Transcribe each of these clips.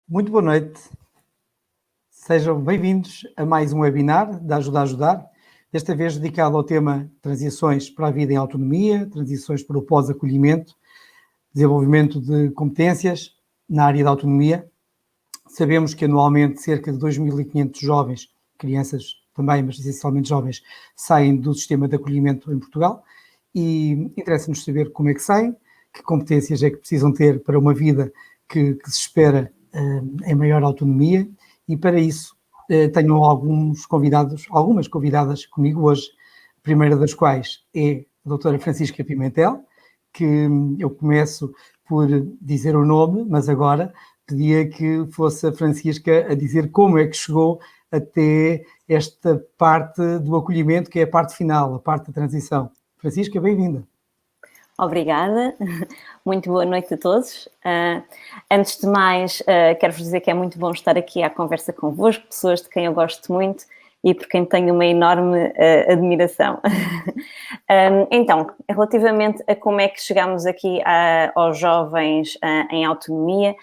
Muito boa noite. Sejam bem-vindos a mais um webinar da Ajuda a Ajudar, desta vez dedicado ao tema Transições para a Vida em Autonomia, Transições para o Pós-Acolhimento, Desenvolvimento de Competências na área da autonomia. Sabemos que anualmente cerca de 2.500 jovens, crianças também, mas essencialmente jovens, saem do sistema de acolhimento em Portugal e interessa-nos saber como é que saem, que competências é que precisam ter para uma vida que se espera em maior autonomia, e para isso tenho algumas convidadas comigo hoje, a primeira das quais é a doutora Francisca Pimentel, que eu começo por dizer o nome, mas agora pedia que fosse a Francisca a dizer como é que chegou até esta parte do acolhimento, que é a parte final, a parte da transição. Francisca, bem-vinda. Obrigada, muito boa noite a todos. Antes de mais, quero-vos dizer que é muito bom estar aqui à conversa convosco, pessoas de quem eu gosto muito e por quem tenho uma enorme admiração. Então, relativamente a como é que chegamos aqui aos jovens em autonomia,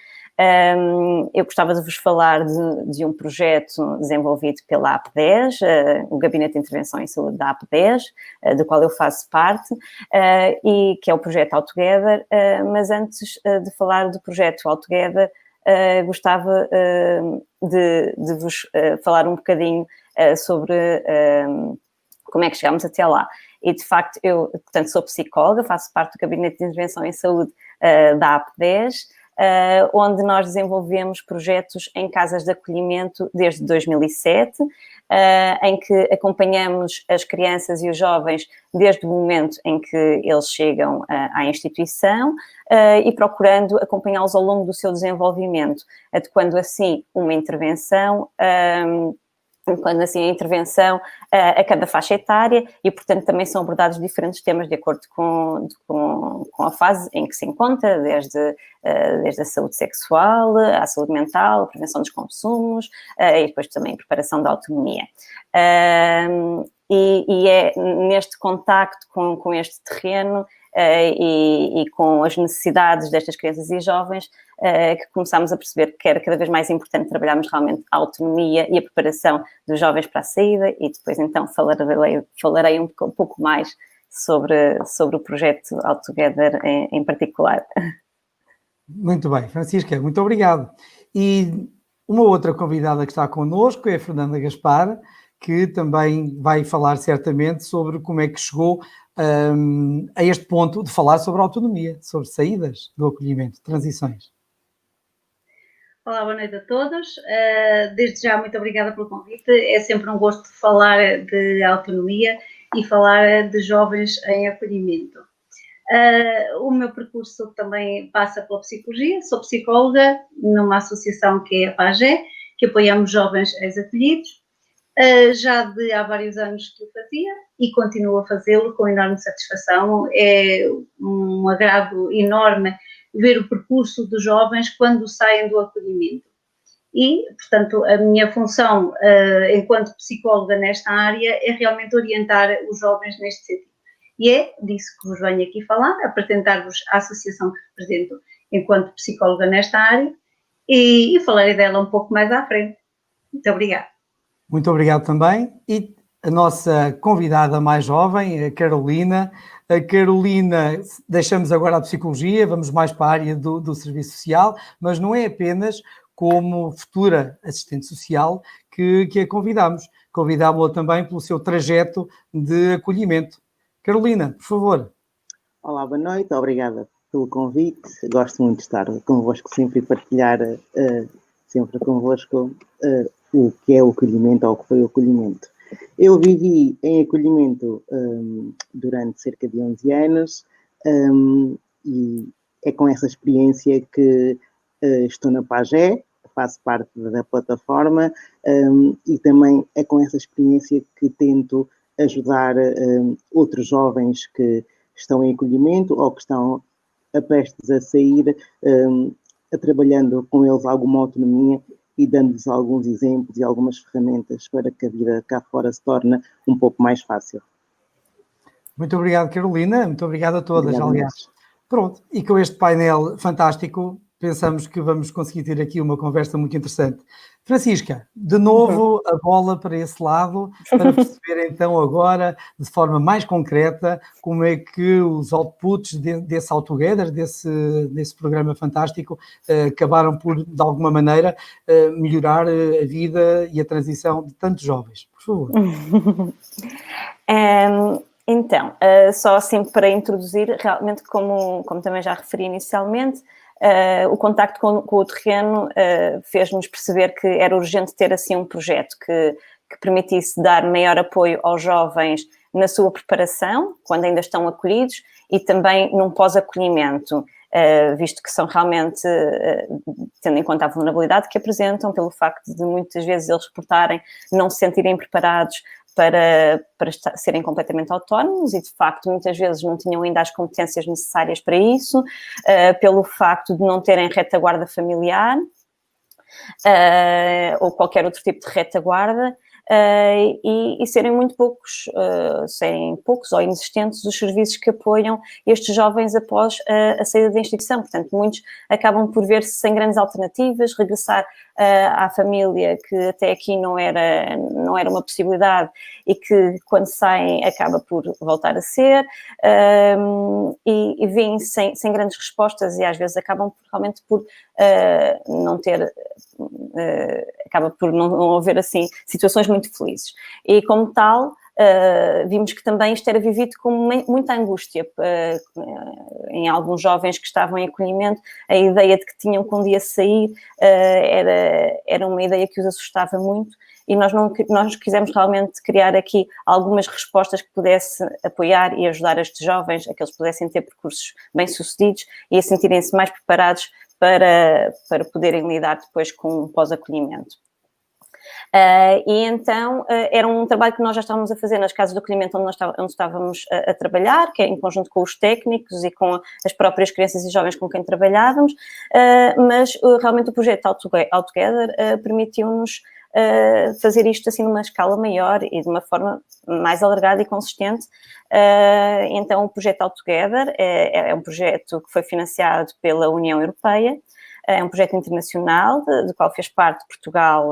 eu gostava de vos falar de um projeto desenvolvido pela AP10, o Gabinete de Intervenção em Saúde da AP10, do qual eu faço parte, e que é o projeto All Together, mas antes de falar do projeto All Together, gostava de vos falar um bocadinho sobre como é que chegámos até lá. E, de facto, eu, portanto, sou psicóloga, faço parte do Gabinete de Intervenção em Saúde da AP10, onde nós desenvolvemos projetos em casas de acolhimento desde 2007, em que acompanhamos as crianças e os jovens desde o momento em que eles chegam à instituição e procurando acompanhá-los ao longo do seu desenvolvimento, adequando assim uma intervenção a cada faixa etária e, portanto, também são abordados diferentes temas de acordo com a fase em que se encontra, desde a saúde sexual, à saúde mental, a prevenção dos consumos e depois também a preparação da autonomia. E é neste contacto com este terreno e com as necessidades destas crianças e jovens que começámos a perceber que era cada vez mais importante trabalharmos realmente a autonomia e a preparação dos jovens para a saída, e depois então falarei um pouco mais sobre o projeto All Together em particular. Muito bem, Francisca, muito obrigado. E uma outra convidada que está connosco é a Fernanda Gaspar, que também vai falar certamente sobre como é que chegou a este ponto de falar sobre autonomia, sobre saídas do acolhimento, transições. Olá, boa noite a todos. Desde já, muito obrigada pelo convite. É sempre um gosto falar de autonomia e falar de jovens em acolhimento. O meu percurso também passa pela psicologia. Sou psicóloga numa associação que é a PAGE, que apoiamos jovens ex-acolhidos. Já há vários anos que o fazia e continuo a fazê-lo com enorme satisfação. É um agrado enorme ver o percurso dos jovens quando saem do acolhimento. E, portanto, a minha função enquanto psicóloga nesta área é realmente orientar os jovens neste sentido. E é disso que vos venho aqui falar, apresentar-vos a associação que represento enquanto psicóloga nesta área e falarei dela um pouco mais à frente. Muito obrigada. Muito obrigado também. E a nossa convidada mais jovem, a Carolina. A Carolina, deixamos agora a psicologia, vamos mais para a área do serviço social, mas não é apenas como futura assistente social que a convidamos. Convidámo-la também pelo seu trajeto de acolhimento. Carolina, por favor. Olá, boa noite, obrigada pelo convite. Gosto muito de estar convosco sempre e partilhar sempre convosco o que é o acolhimento ou o que foi o acolhimento. Eu vivi em acolhimento durante cerca de 11 anos e é com essa experiência que estou na PAGE, faço parte da plataforma e também é com essa experiência que tento ajudar outros jovens que estão em acolhimento ou que estão prestes a sair, trabalhando com eles alguma autonomia e dando-lhes alguns exemplos e algumas ferramentas para que a vida cá fora se torne um pouco mais fácil. Muito obrigado, Carolina. Muito obrigado a todas, aliás. Pronto, e com este painel fantástico, pensamos que vamos conseguir ter aqui uma conversa muito interessante. Francisca, de novo a bola para esse lado, para perceber então agora, de forma mais concreta, como é que os outputs desse All Together, desse programa fantástico, acabaram por, de alguma maneira, melhorar a vida e a transição de tantos jovens. Por favor. Então, só assim para introduzir, realmente, como também já referi inicialmente, o contacto com o terreno fez-nos perceber que era urgente ter assim um projeto que permitisse dar maior apoio aos jovens na sua preparação, quando ainda estão acolhidos, e também num pós-acolhimento, visto que são realmente, tendo em conta a vulnerabilidade que apresentam, pelo facto de muitas vezes eles reportarem não se sentirem preparados para serem completamente autónomos e, de facto, muitas vezes não tinham ainda as competências necessárias para isso, pelo facto de não terem retaguarda familiar ou qualquer outro tipo de retaguarda, e serem muito poucos, serem poucos ou inexistentes os serviços que apoiam estes jovens após a saída da instituição. Portanto, muitos acabam por ver-se sem grandes alternativas, regressar à família, que até aqui não era uma possibilidade, e que quando saem acaba por voltar a ser, e vêm sem grandes respostas, e às vezes acabam realmente por não ter, acaba por não haver assim situações muito felizes. E como tal, vimos que também isto era vivido com muita angústia em alguns jovens que estavam em acolhimento. A ideia de que tinham que um dia sair era uma ideia que os assustava muito, e nós quisemos realmente criar aqui algumas respostas que pudesse apoiar e ajudar estes jovens a que eles pudessem ter percursos bem-sucedidos e a sentirem-se mais preparados para poderem lidar depois com o pós-acolhimento. E então era um trabalho que nós já estávamos a fazer nas casas de acolhimento onde estávamos a trabalhar, que é em conjunto com os técnicos e com as próprias crianças e jovens com quem trabalhávamos, mas realmente o projeto All Together permitiu-nos fazer isto assim numa escala maior e de uma forma mais alargada e consistente. Então o projeto All Together é um projeto que foi financiado pela União Europeia, é um projeto internacional do qual fez parte Portugal,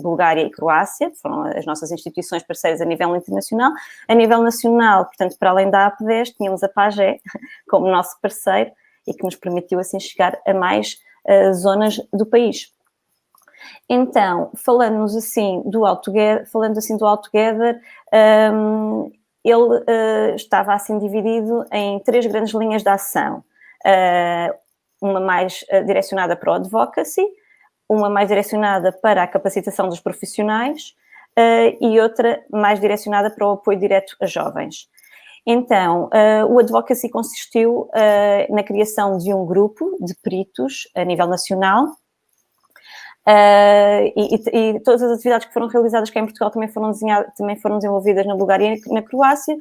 Bulgária e Croácia, foram as nossas instituições parceiras a nível internacional. A nível nacional, portanto, para além da AP10, tínhamos a PAGE como nosso parceiro e que nos permitiu assim chegar a mais zonas do país. Então, falando assim do All Together, ele estava assim dividido em 3 grandes linhas de ação. Uma mais direcionada para o advocacy, uma mais direcionada para a capacitação dos profissionais e outra mais direcionada para o apoio direto a jovens. Então, o advocacy consistiu na criação de um grupo de peritos a nível nacional, e todas as atividades que foram realizadas cá em Portugal também foram desenvolvidas na Bulgária e na Croácia,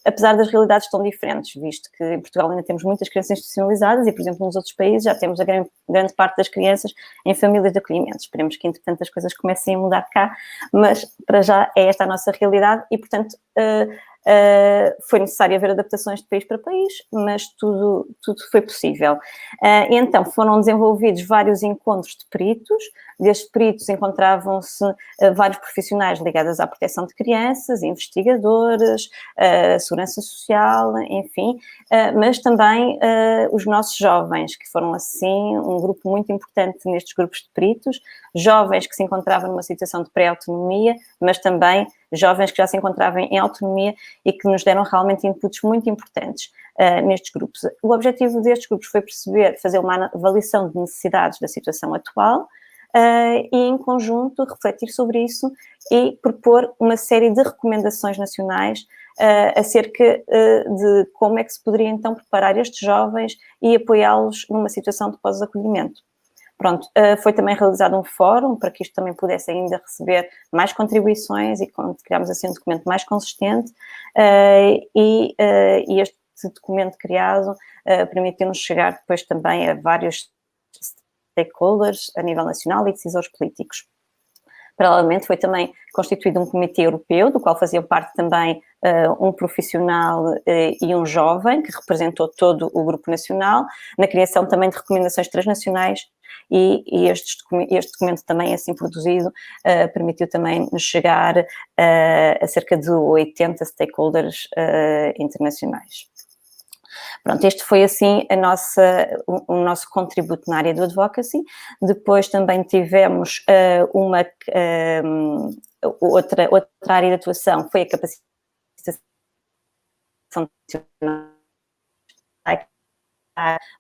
apesar das realidades tão diferentes, visto que em Portugal ainda temos muitas crianças institucionalizadas e, por exemplo, nos outros países já temos a grande parte das crianças em famílias de acolhimento. Esperemos que, entretanto, as coisas comecem a mudar cá, mas para já é esta a nossa realidade e, portanto, foi necessário haver adaptações de país para país, mas tudo foi possível. E então foram desenvolvidos vários encontros de peritos. Destes peritos encontravam-se vários profissionais ligados à proteção de crianças, investigadores, segurança social, enfim, mas também os nossos jovens, que foram assim um grupo muito importante nestes grupos de peritos, jovens que se encontravam numa situação de pré-autonomia, mas também jovens que já se encontravam em autonomia e que nos deram realmente inputs muito importantes nestes grupos. O objetivo destes grupos foi fazer uma avaliação de necessidades da situação atual e, em conjunto, refletir sobre isso e propor uma série de recomendações nacionais acerca de como é que se poderia, então, preparar estes jovens e apoiá-los numa situação de pós-acolhimento. Pronto, foi também realizado um fórum para que isto também pudesse ainda receber mais contribuições e criámos assim um documento mais consistente e este documento criado permitiu-nos chegar depois também a vários stakeholders a nível nacional e decisores políticos. Paralelamente, foi também constituído um comitê europeu, do qual faziam parte também um profissional e um jovem, que representou todo o grupo nacional, na criação também de recomendações transnacionais, e este documento também, assim produzido, permitiu também chegar a cerca de 80 stakeholders internacionais. Pronto, este foi assim o nosso contributo na área do advocacy. Depois também tivemos outra área de atuação, foi a capacitação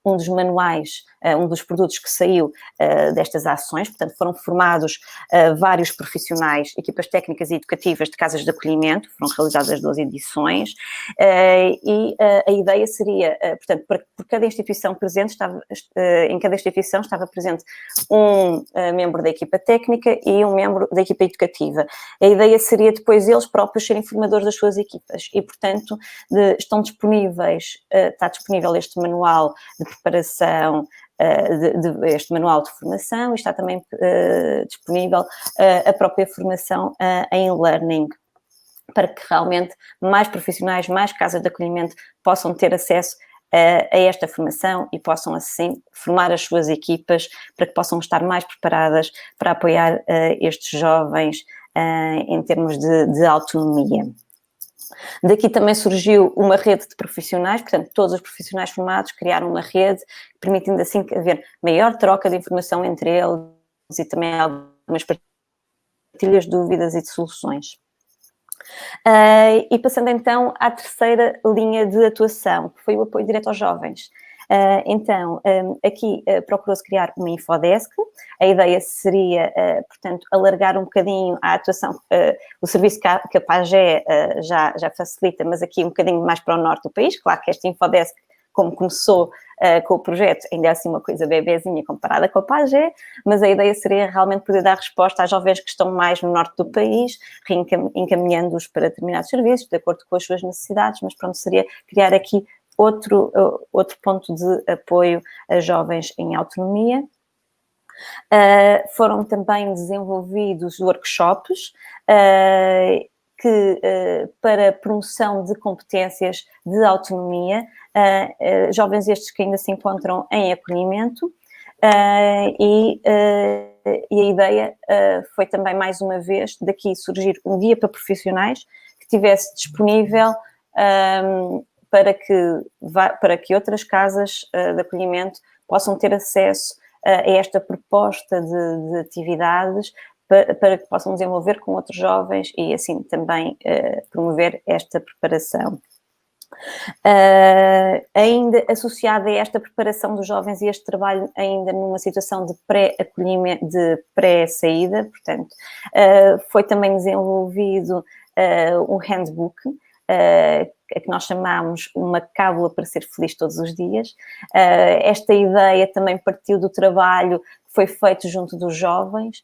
um dos manuais, um dos produtos que saiu destas ações, portanto foram formados vários profissionais, equipas técnicas e educativas de casas de acolhimento, foram realizadas 12 edições, e a ideia seria, portanto, por cada instituição presente, em cada instituição estava presente um membro da equipa técnica e um membro da equipa educativa. A ideia seria depois eles próprios serem formadores das suas equipas e, portanto, está disponível este manual de preparação, este manual de formação, e está também disponível a própria formação em learning, para que realmente mais profissionais, mais casas de acolhimento possam ter acesso a esta formação e possam assim formar as suas equipas para que possam estar mais preparadas para apoiar estes jovens em termos de autonomia. Daqui também surgiu uma rede de profissionais, portanto, todos os profissionais formados criaram uma rede, permitindo assim haver maior troca de informação entre eles e também algumas partilhas de dúvidas e de soluções. E passando então à terceira linha de atuação, que foi o apoio direto aos jovens. Aqui procurou-se criar uma infodesk. A ideia seria, portanto, alargar um bocadinho a atuação, o serviço que a PAGE já facilita, mas aqui um bocadinho mais para o norte do país. Claro que esta infodesk, como começou com o projeto, ainda é assim uma coisa bebezinha comparada com a PAGE, mas a ideia seria realmente poder dar resposta às jovens que estão mais no norte do país, encaminhando-os para determinados serviços, de acordo com as suas necessidades, mas pronto, seria criar aqui outro ponto de apoio a jovens em autonomia. Foram também desenvolvidos workshops para promoção de competências de autonomia, jovens estes que ainda se encontram em acolhimento, e a ideia foi também, mais uma vez, daqui surgir um guia para profissionais que estivesse disponível para que outras casas de acolhimento possam ter acesso a esta proposta de atividades para que possam desenvolver com outros jovens e assim também promover esta preparação. Ainda associada a esta preparação dos jovens e este trabalho ainda numa situação de pré-acolhimento, de pré-saída, portanto, foi também desenvolvido um handbook, que nós chamamos uma cábula para ser feliz todos os dias. Esta ideia também partiu do trabalho que foi feito junto dos jovens,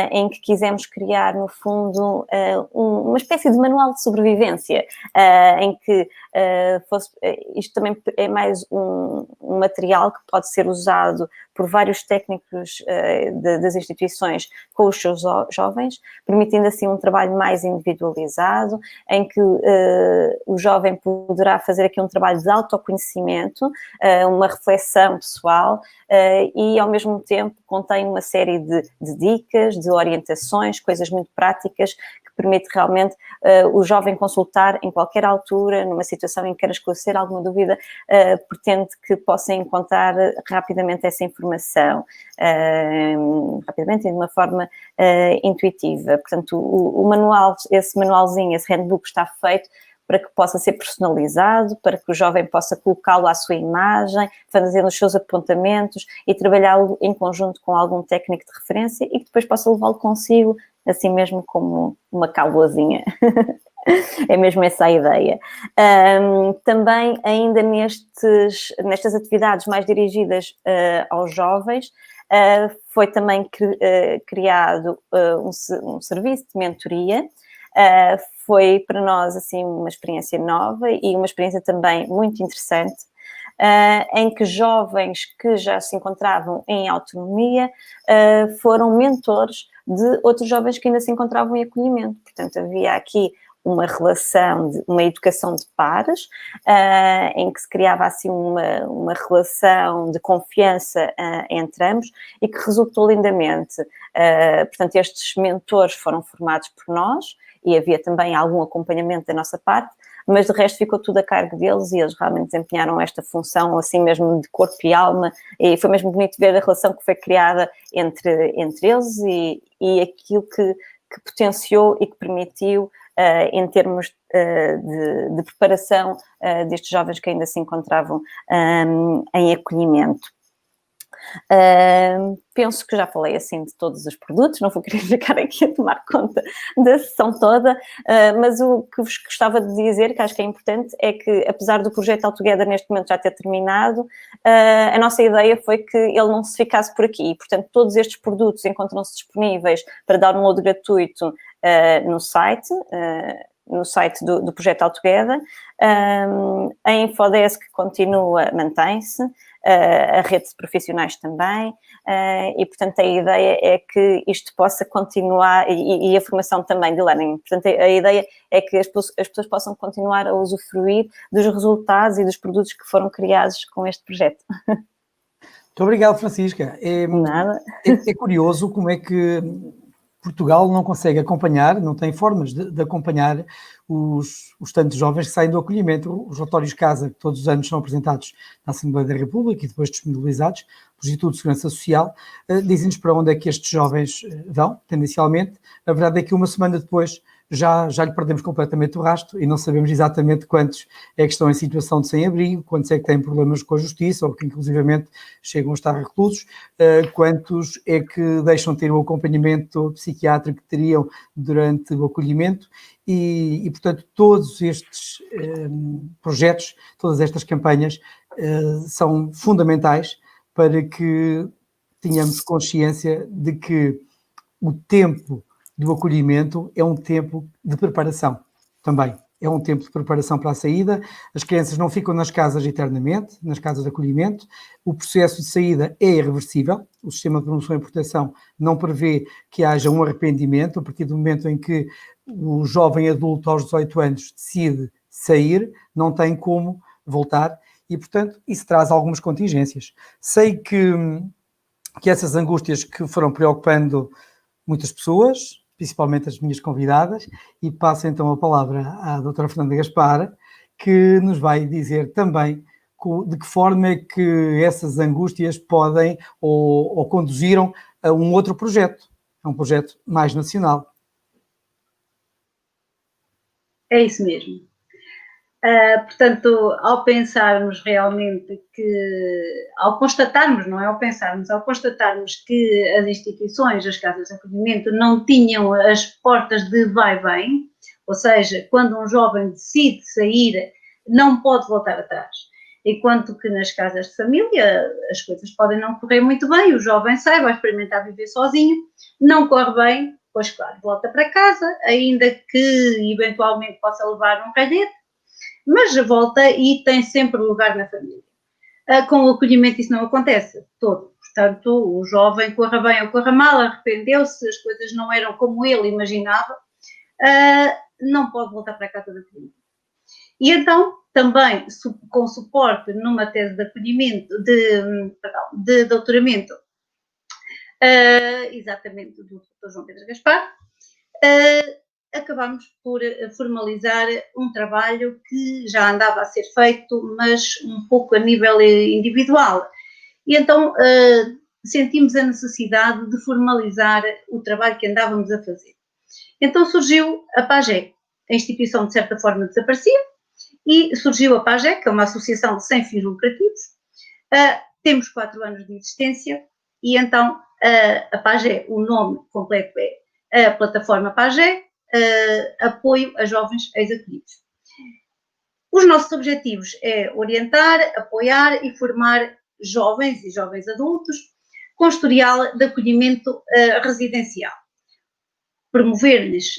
em que quisemos criar, no fundo, uma espécie de manual de sobrevivência, em que isto também é mais um material que pode ser usado por vários técnicos das instituições com os seus jovens, permitindo assim um trabalho mais individualizado, em que o jovem poderá fazer aqui um trabalho de autoconhecimento, uma reflexão pessoal, e ao mesmo tempo contém uma série de dicas, de orientações, coisas muito práticas que permite realmente o jovem consultar em qualquer altura, numa situação em que quer esclarecer alguma dúvida, pretende que possa encontrar rapidamente essa informação, rapidamente e de uma forma intuitiva. Portanto, o manual, esse manualzinho, esse handbook está feito para que possa ser personalizado, para que o jovem possa colocá-lo à sua imagem, fazendo os seus apontamentos e trabalhá-lo em conjunto com algum técnico de referência e que depois possa levá-lo consigo, assim mesmo como uma cábulazinha. É mesmo essa a ideia. Também, ainda nestas atividades mais dirigidas aos jovens, foi também criado um serviço de mentoria. Foi para nós assim uma experiência nova e uma experiência também muito interessante, em que jovens que já se encontravam em autonomia foram mentores de outros jovens que ainda se encontravam em acolhimento. Portanto, havia aqui uma relação, uma educação de pares, em que se criava assim uma relação de confiança entre ambos e que resultou lindamente. Portanto, estes mentores foram formados por nós e havia também algum acompanhamento da nossa parte, mas de resto ficou tudo a cargo deles e eles realmente desempenharam esta função assim mesmo de corpo e alma, e foi mesmo bonito ver a relação que foi criada entre eles e aquilo que potenciou e que permitiu em termos de preparação destes jovens que ainda se encontravam em acolhimento. Penso que já falei assim de todos os produtos, não vou querer ficar aqui a tomar conta da sessão toda, mas o que vos gostava de dizer, que acho que é importante, é que apesar do projeto All Together neste momento já ter terminado, a nossa ideia foi que ele não se ficasse por aqui, e, portanto todos estes produtos encontram-se disponíveis para download gratuito no site do projeto All Together. A Infodesk continua, mantém-se, a rede de profissionais também, e portanto a ideia é que isto possa continuar, e a formação também de learning, portanto a ideia é que as pessoas possam continuar a usufruir dos resultados e dos produtos que foram criados com este projeto. Muito obrigado, Francisca. Nada. É curioso como é que Portugal não consegue acompanhar, não tem formas de acompanhar os tantos jovens que saem do acolhimento. Os relatórios casa, que todos os anos são apresentados na Assembleia da República e depois disponibilizados pelo Instituto de Segurança Social, dizem-nos para onde é que estes jovens vão, tendencialmente. A verdade é que uma semana depois já lhe perdemos completamente o rastro e não sabemos exatamente quantos é que estão em situação de sem-abrigo, quantos é que têm problemas com a justiça ou que inclusivamente chegam a estar reclusos, quantos é que deixam de ter o acompanhamento psiquiátrico que teriam durante o acolhimento e portanto, todos estes projetos, todas estas campanhas são fundamentais para que tenhamos consciência de que o tempo do acolhimento é um tempo de preparação também. É um tempo de preparação para a saída. As crianças não ficam nas casas eternamente, nas casas de acolhimento. O processo de saída é irreversível. O sistema de promoção e proteção não prevê que haja um arrependimento a partir do momento em que o jovem adulto aos 18 anos decide sair, não tem como voltar e, portanto, isso traz algumas contingências. Sei que essas angústias que foram preocupando muitas pessoas, principalmente as minhas convidadas, e passo então a palavra à doutora Fernanda Gaspar, que nos vai dizer também de que forma é que essas angústias podem ou conduziram a um outro projeto, a um projeto mais nacional. É isso mesmo. Portanto, ao pensarmos realmente ao constatarmos que as instituições, as casas de acolhimento, não tinham as portas de vai-vem, ou seja, quando um jovem decide sair, não pode voltar atrás. Enquanto que nas casas de família as coisas podem não correr muito bem, o jovem sai, vai experimentar viver sozinho, não corre bem, pois claro, volta para casa, ainda que eventualmente possa levar um calhete, mas volta e tem sempre lugar na família. Com o acolhimento isso não acontece todo. Portanto, o jovem, corra bem ou corra mal, arrependeu-se, as coisas não eram como ele imaginava, não pode voltar para a casa de acolhimento. E então, também com suporte numa tese de acolhimento, de doutoramento, exatamente do Dr. João Pedro Gaspar, acabamos por formalizar um trabalho que já andava a ser feito, mas um pouco a nível individual. E então sentimos a necessidade de formalizar o trabalho que andávamos a fazer. Então surgiu a PAGE, a instituição de certa forma desaparecia, e surgiu a PAGE, que é uma associação sem fins lucrativos. Temos 4 anos de existência e então a PAGE, o nome completo é a plataforma PAGE, apoio a jovens ex-acolhidos. Os nossos objetivos é orientar, apoiar e formar jovens e jovens adultos com historial de acolhimento residencial. Promover-lhes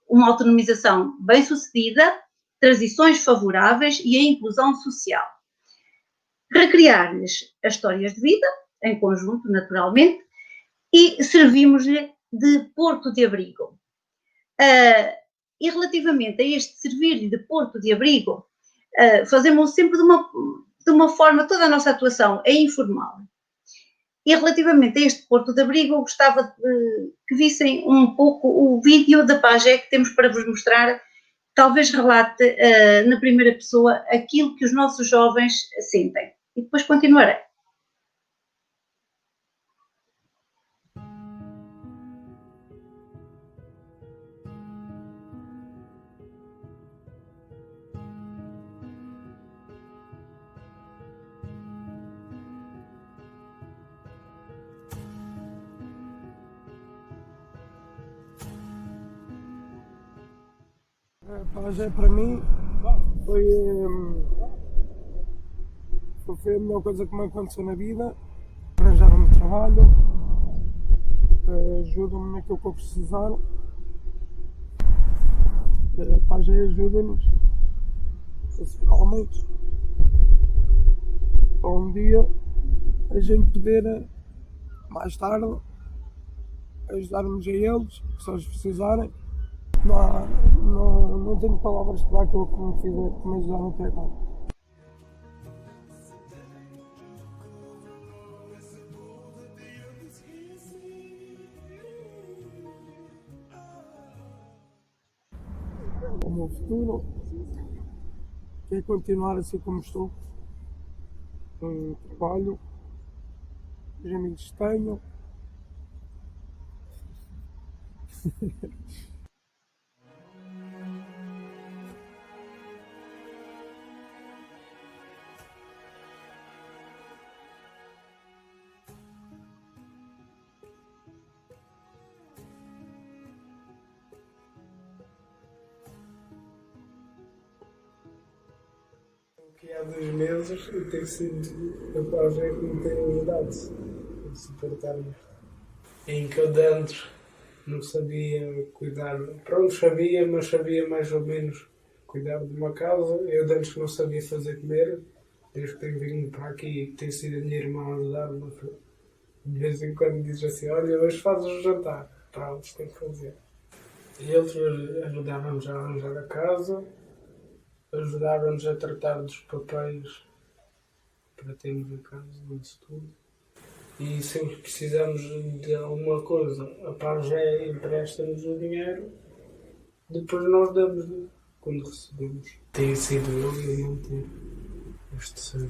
uma autonomização bem-sucedida, transições favoráveis e a inclusão social. Recriar-lhes as histórias de vida, em conjunto, naturalmente, e servimos-lhe de porto de abrigo. E relativamente a este servir-lhe de porto de abrigo, fazemos sempre de uma forma, toda a nossa atuação é informal. E relativamente a este porto de abrigo, eu gostava que vissem um pouco o vídeo da PAGE que temos para vos mostrar. Talvez relate na primeira pessoa aquilo que os nossos jovens sentem. E depois continuarei. A PAGE para mim foi a melhor coisa que me aconteceu na vida. Arranjaram-me trabalho, ajudam-me naquilo que eu precisar. A PAGE ajuda-nos a ser homens. Para um dia a gente poder, mais tarde, ajudar-nos a eles, se eles precisarem. Não tenho palavras para aquilo que me ajudaram até agora. O meu futuro é continuar assim como estou, com trabalho, os amigos que tenho. Que há 2 meses e tem sido a PAGE que me tem ajudado a suportar-me. Em que eu de antes não sabia cuidar, pronto, sabia, mas sabia mais ou menos cuidar de uma casa. Eu de antes não sabia fazer comer, desde que tenho vindo para aqui tem sido a minha irmã a ajudar-me. De vez em quando diz assim, olha, hoje fazes o jantar, pronto, tem que fazer. E eles ajudaram-nos a arranjar a casa, ajudaram-nos a tratar dos papéis para termos a casa, isso tudo. E sempre que precisamos de alguma coisa, a PAGE empresta-nos o dinheiro, depois nós damos quando recebemos. Tem sido obviamente este ser.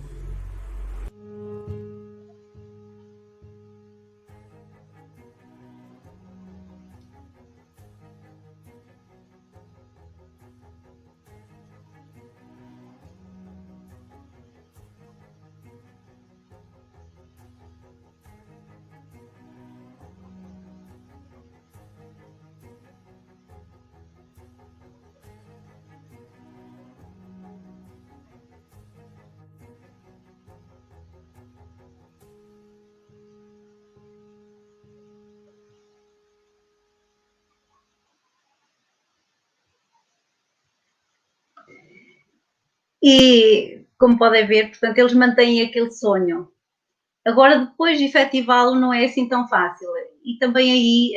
E, como podem ver, portanto, eles mantêm aquele sonho. Agora, depois de efetivá-lo, não é assim tão fácil. E também aí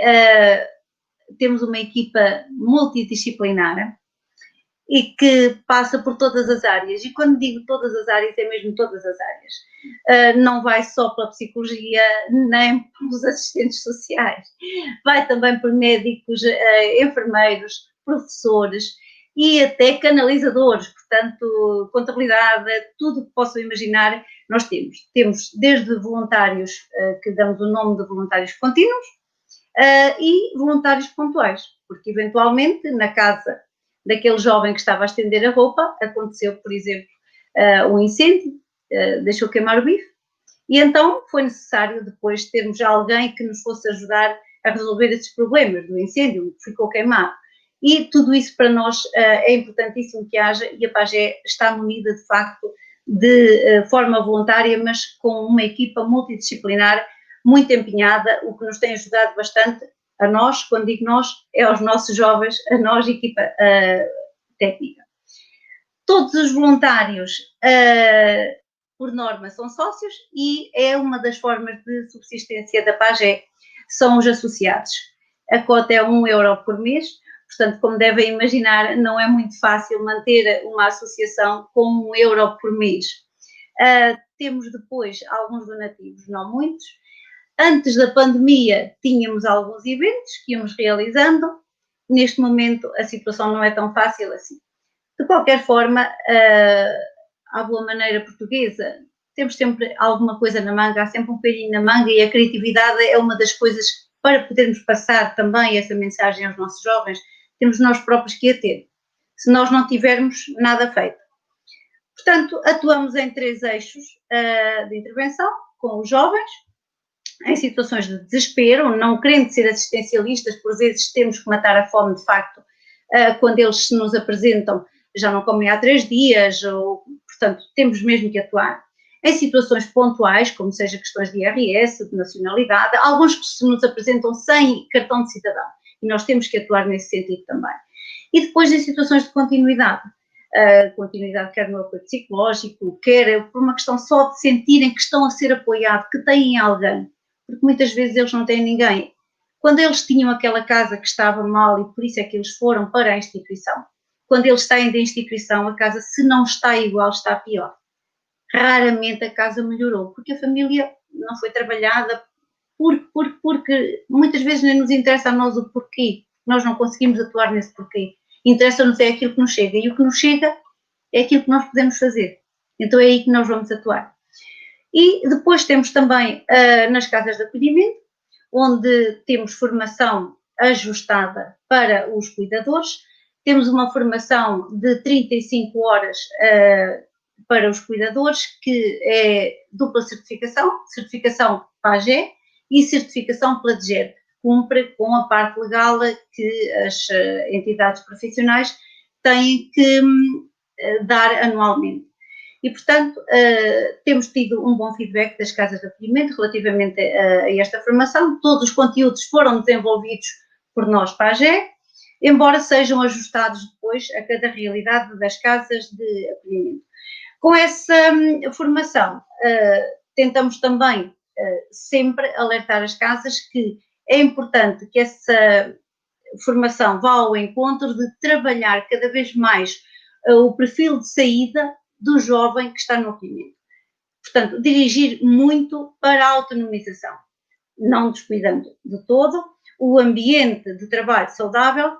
temos uma equipa multidisciplinar e que passa por todas as áreas. E quando digo todas as áreas, é mesmo todas as áreas. Não vai só pela psicologia, nem pelos assistentes sociais. Vai também por médicos, enfermeiros, professores e até canalizadores, portanto, contabilidade, tudo o que possam imaginar, nós temos. Temos desde voluntários, que damos o nome de voluntários contínuos, e voluntários pontuais, porque eventualmente na casa daquele jovem que estava a estender a roupa, aconteceu, por exemplo, um incêndio, deixou queimar o bife, e então foi necessário depois termos alguém que nos fosse ajudar a resolver esses problemas do incêndio que ficou queimado. E tudo isso para nós é importantíssimo que haja, e a PAGE está munida de facto de forma voluntária, mas com uma equipa multidisciplinar muito empenhada, o que nos tem ajudado bastante a nós, quando digo nós, é aos nossos jovens, a nós, equipa técnica. Todos os voluntários, por norma, são sócios e é uma das formas de subsistência da PAGE. são os associados. A cota é 1 euro por mês, portanto, como devem imaginar, não é muito fácil manter uma associação com 1 euro por mês. Temos depois alguns donativos, não muitos. Antes da pandemia tínhamos alguns eventos que íamos realizando. Neste momento a situação não é tão fácil assim. De qualquer forma, à boa maneira portuguesa, temos sempre alguma coisa na manga, há sempre um bocadinho na manga, e a criatividade é uma das coisas para podermos passar também essa mensagem aos nossos jovens, temos nós próprios que a ter. Se nós não tivermos nada feito. Portanto, atuamos em 3 eixos de intervenção com os jovens, em situações de desespero, não querendo ser assistencialistas, por vezes temos que matar a fome de facto, quando eles se nos apresentam, já não comem há 3 dias, ou, portanto, temos mesmo que atuar. Em situações pontuais, como seja questões de IRS, de nacionalidade, alguns que se nos apresentam sem cartão de cidadão, e nós temos que atuar nesse sentido também. E depois em situações de continuidade, continuidade quer no apoio psicológico, quer por uma questão só de sentirem que estão a ser apoiados, que têm alguém, porque muitas vezes eles não têm ninguém. Quando eles tinham aquela casa que estava mal e por isso é que eles foram para a instituição, quando eles saem da instituição, a casa, se não está igual, está pior. Raramente a casa melhorou, porque a família não foi trabalhada, porque muitas vezes nem nos interessa a nós o porquê, nós não conseguimos atuar nesse porquê. Interessa-nos é aquilo que nos chega, e o que nos chega é aquilo que nós podemos fazer. Então é aí que nós vamos atuar. E depois temos também nas casas de acolhimento, onde temos formação ajustada para os cuidadores, temos uma formação de 35 horas para os cuidadores, que é dupla certificação PAGE e certificação pela DGER, cumpre com a parte legal que as entidades profissionais têm que dar anualmente. E, portanto, temos tido um bom feedback das casas de acolhimento relativamente a esta formação. Todos os conteúdos foram desenvolvidos por nós, PAGE, embora sejam ajustados depois a cada realidade das casas de acolhimento. Com essa formação, tentamos também sempre alertar as casas que é importante que essa formação vá ao encontro de trabalhar cada vez mais o perfil de saída do jovem que está no acolhimento. Portanto, dirigir muito para a autonomização, não descuidando de todo o ambiente de trabalho saudável,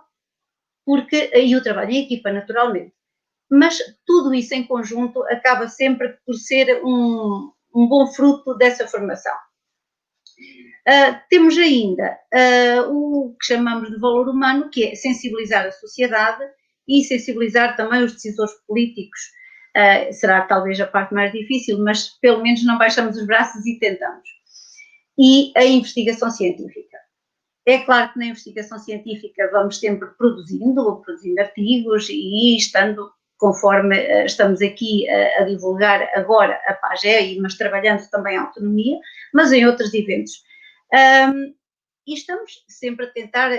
e o trabalho em equipa, naturalmente. Mas tudo isso em conjunto acaba sempre por ser um bom fruto dessa formação. Temos ainda o que chamamos de valor humano, que é sensibilizar a sociedade e sensibilizar também os decisores políticos. Será talvez a parte mais difícil, mas pelo menos não baixamos os braços e tentamos. E a investigação científica. É claro que na investigação científica vamos sempre produzindo artigos e estando, conforme estamos aqui a divulgar agora a PAGE, mas trabalhando também a autonomia, mas em outros eventos. E estamos sempre a tentar,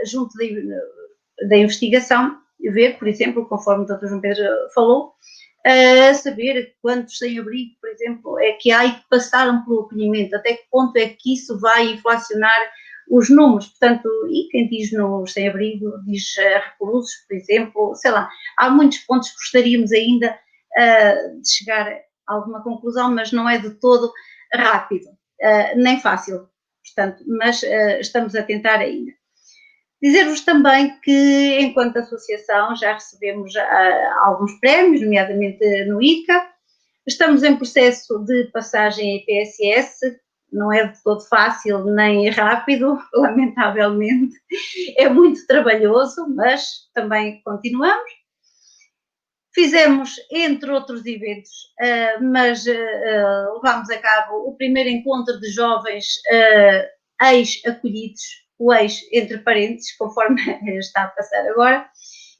junto da investigação, ver, por exemplo, conforme o Dr. João Pedro falou, saber quantos sem-abrigo, por exemplo, é que há e que passaram pelo acolhimento, até que ponto é que isso vai inflacionar os números, portanto, e quem diz nos sem-abrigo diz reclusos, por exemplo, sei lá, há muitos pontos que gostaríamos ainda de chegar a alguma conclusão, mas não é de todo rápido, nem fácil, portanto, mas estamos a tentar ainda. Dizer-vos também que, enquanto associação, já recebemos alguns prémios, nomeadamente no ICA, estamos em processo de passagem em PSS, não é de todo fácil nem rápido, lamentavelmente, é muito trabalhoso, mas também continuamos. Fizemos, entre outros eventos, mas levámos a cabo o primeiro encontro de jovens ex-acolhidos, o ex entre parênteses, conforme está a passar agora,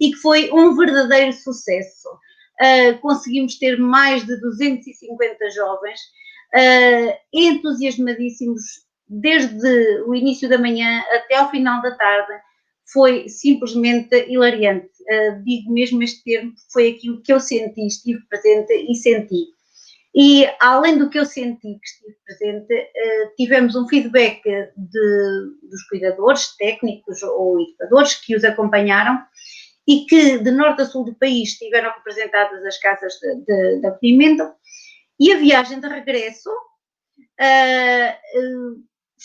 e que foi um verdadeiro sucesso. Conseguimos ter mais de 250 jovens, entusiasmadíssimos desde o início da manhã até ao final da tarde. Foi simplesmente hilariante. Digo mesmo este termo, foi aquilo que eu senti, estive presente e senti. E, além do que eu senti que estive presente, tivemos um feedback dos cuidadores, técnicos ou educadores que os acompanharam e que, de norte a sul do país, estiveram representadas as casas de acolhimento, e a viagem de regresso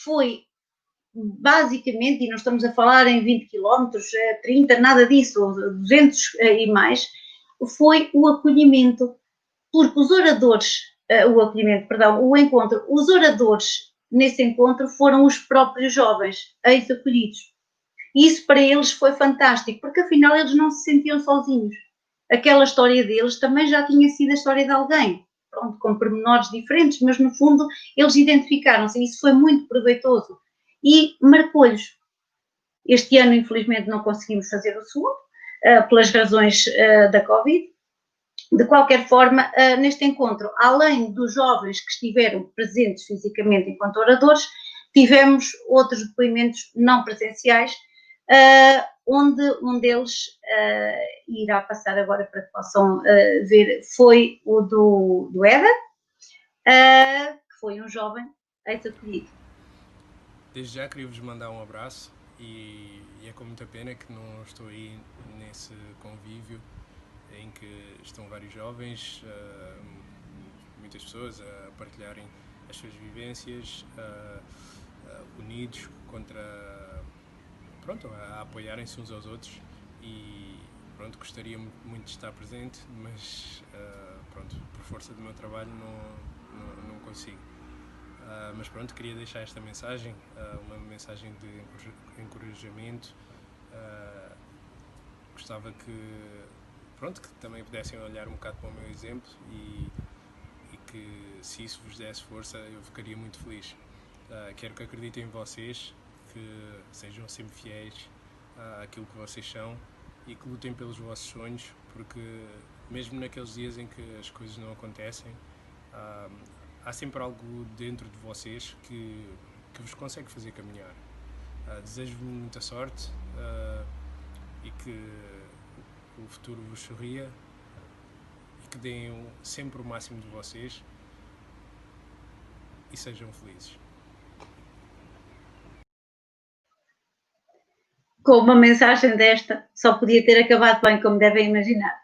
foi basicamente, e não estamos a falar em 20 km, 30, nada disso, 200 e mais, foi o acolhimento, porque os oradores, o encontro, os oradores nesse encontro foram os próprios jovens ex-acolhidos. E isso para eles foi fantástico, porque afinal eles não se sentiam sozinhos. Aquela história deles também já tinha sido a história de alguém, pronto, com pormenores diferentes, mas no fundo eles identificaram-se e isso foi muito proveitoso e marcou-lhes. Este ano, infelizmente, não conseguimos fazer o segundo, pelas razões da Covid. De qualquer forma, neste encontro, além dos jovens que estiveram presentes fisicamente enquanto oradores, tivemos outros depoimentos não presenciais, onde um deles irá passar agora para que possam ver, foi o do Éder, que foi um jovem ex-acolhido. Desde já queria-vos mandar um abraço e é com muita pena que não estou aí nesse convívio em que estão vários jovens, muitas pessoas a partilharem as suas vivências, unidos a apoiarem-se uns aos outros e gostaria muito de estar presente, mas por força do meu trabalho não consigo. Mas queria deixar esta mensagem, uma mensagem de encorajamento. Gostava que também pudessem olhar um bocado para o meu exemplo e que, se isso vos desse força, eu ficaria muito feliz. Quero que acreditem em vocês, que sejam sempre fiéis àquilo que vocês são e que lutem pelos vossos sonhos, porque mesmo naqueles dias em que as coisas não acontecem, há sempre algo dentro de vocês que vos consegue fazer caminhar. Desejo-vos muita sorte e que o futuro vos sorria e que deem sempre o máximo de vocês e sejam felizes. Com uma mensagem desta, só podia ter acabado bem, como devem imaginar.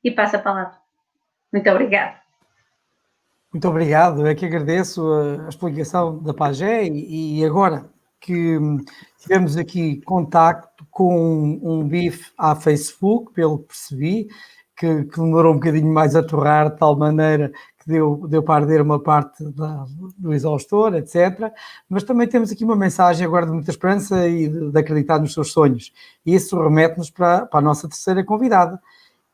E passo a palavra. Muito obrigada. Muito obrigado, é que agradeço a explicação da Pagé e agora que tivemos aqui contacto com um BIF à Facebook, pelo que percebi, que demorou um bocadinho mais a torrar, de tal maneira que deu para arder uma parte do exaustor, etc. Mas também temos aqui uma mensagem agora de muita esperança e de acreditar nos seus sonhos. E isso remete-nos para a nossa terceira convidada.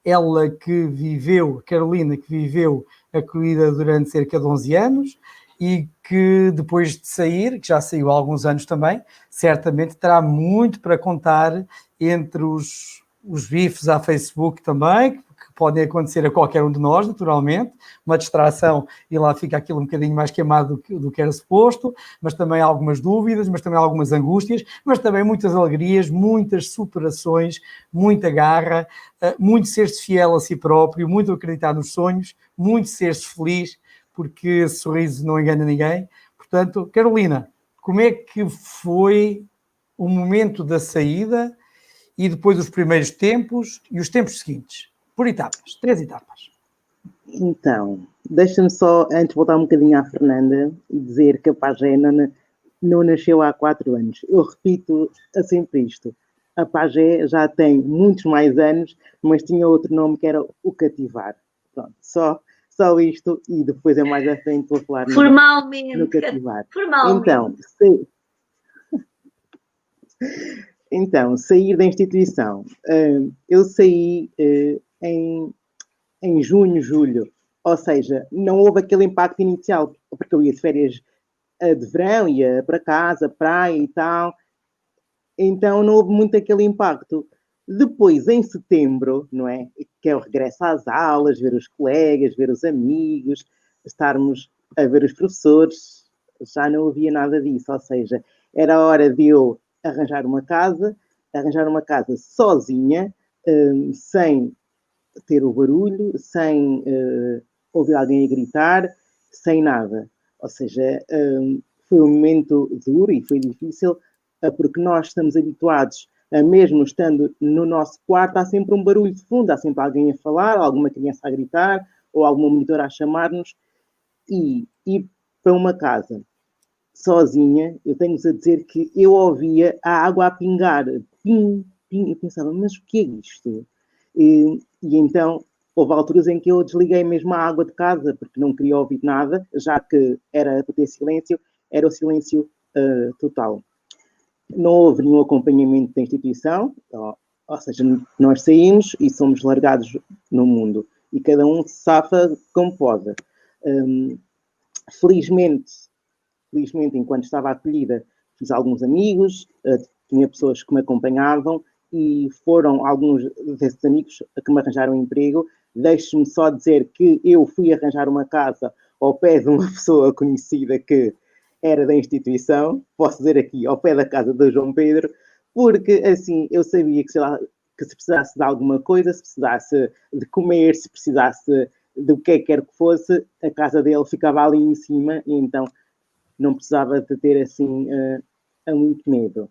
Ela que viveu, Carolina, que viveu acolhida durante cerca de 11 anos e que depois de sair, que já saiu há alguns anos também, certamente terá muito para contar entre os bifes à Facebook também, que podem acontecer a qualquer um de nós, naturalmente, uma distração e lá fica aquilo um bocadinho mais queimado do que era suposto, mas também algumas dúvidas, mas também algumas angústias, mas também muitas alegrias, muitas superações, muita garra, muito ser-se fiel a si próprio, muito acreditar nos sonhos, muito ser-se feliz, porque esse sorriso não engana ninguém. Portanto, Carolina, como é que foi o momento da saída e depois os primeiros tempos e os tempos seguintes? Por etapas, 3 etapas. Então, deixa-me só, antes voltar um bocadinho à Fernanda e dizer que a Pagé não nasceu há 4 anos. Eu repito sempre isto. A Pagé já tem muitos mais anos, mas tinha outro nome que era o Cativar. Pronto, só isto e depois é mais à frente vou falar no Cativar. Formalmente. Então, sair da instituição. Eu saí em junho, julho, ou seja, não houve aquele impacto inicial, porque eu ia de férias de verão, ia para casa, praia e tal, então não houve muito aquele impacto. Depois, em setembro, não é? Que é o regresso às aulas, ver os colegas, ver os amigos, estarmos a ver os professores, já não havia nada disso, ou seja, era hora de eu arranjar uma casa sozinha, sem ter o barulho, sem ouvir alguém a gritar, sem nada. Ou seja, foi um momento duro e foi difícil, porque nós estamos habituados a, mesmo estando no nosso quarto, há sempre um barulho de fundo, há sempre alguém a falar, alguma criança a gritar, ou alguma monitora a chamar-nos, e ir para uma casa sozinha, eu tenho-vos a dizer que eu ouvia a água a pingar, pim, pim, e pensava, mas o que é isto? E então, houve alturas em que eu desliguei mesmo a água de casa, porque não queria ouvir nada, já que era para ter silêncio, era o silêncio total. Não houve nenhum acompanhamento da instituição, ou seja, nós saímos e somos largados no mundo, e cada um se safa como pode. Felizmente, enquanto estava acolhida, fiz alguns amigos, tinha pessoas que me acompanhavam, e foram alguns desses amigos que me arranjaram um emprego. Deixe-me só dizer que eu fui arranjar uma casa ao pé de uma pessoa conhecida que era da instituição, posso dizer aqui, ao pé da casa do João Pedro, porque assim eu sabia que, sei lá, que se precisasse de alguma coisa, se precisasse de comer, se precisasse do que quer que fosse, a casa dele ficava ali em cima, e então não precisava de ter assim muito medo.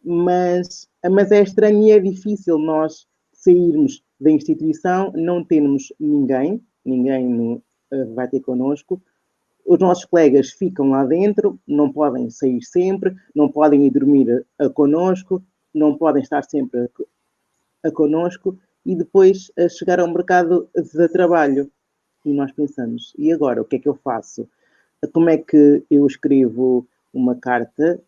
Mas é estranho e é difícil nós sairmos da instituição, não termos ninguém vai ter connosco. Os nossos colegas ficam lá dentro, não podem sair sempre, não podem ir dormir connosco, não podem estar sempre connosco, e depois chegar ao mercado de trabalho. E nós pensamos, e agora, o que é que eu faço? Como é que eu escrevo uma carta?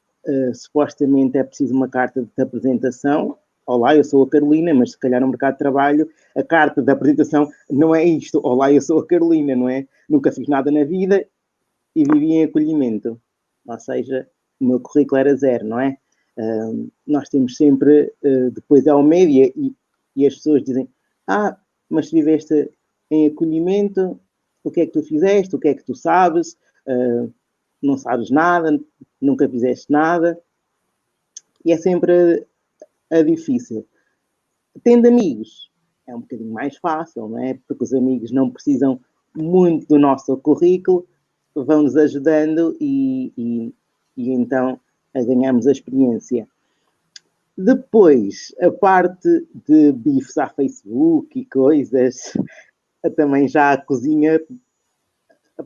Supostamente é preciso uma carta de apresentação. Olá, eu sou a Carolina, mas se calhar no mercado de trabalho a carta de apresentação não é isto. Olá, eu sou a Carolina, não é? Nunca fiz nada na vida e vivi em acolhimento. Ou seja, o meu currículo era zero, não é? Nós temos sempre, depois ao média, e as pessoas dizem, mas se viveste em acolhimento, o que é que tu fizeste? O que é que tu sabes? Não sabes nada, nunca fizeste nada, e é sempre difícil. Tendo amigos, é um bocadinho mais fácil, não é? Porque os amigos não precisam muito do nosso currículo, vão-nos ajudando e então ganhamos a experiência. Depois, a parte de bifes à Facebook e coisas, também já a cozinha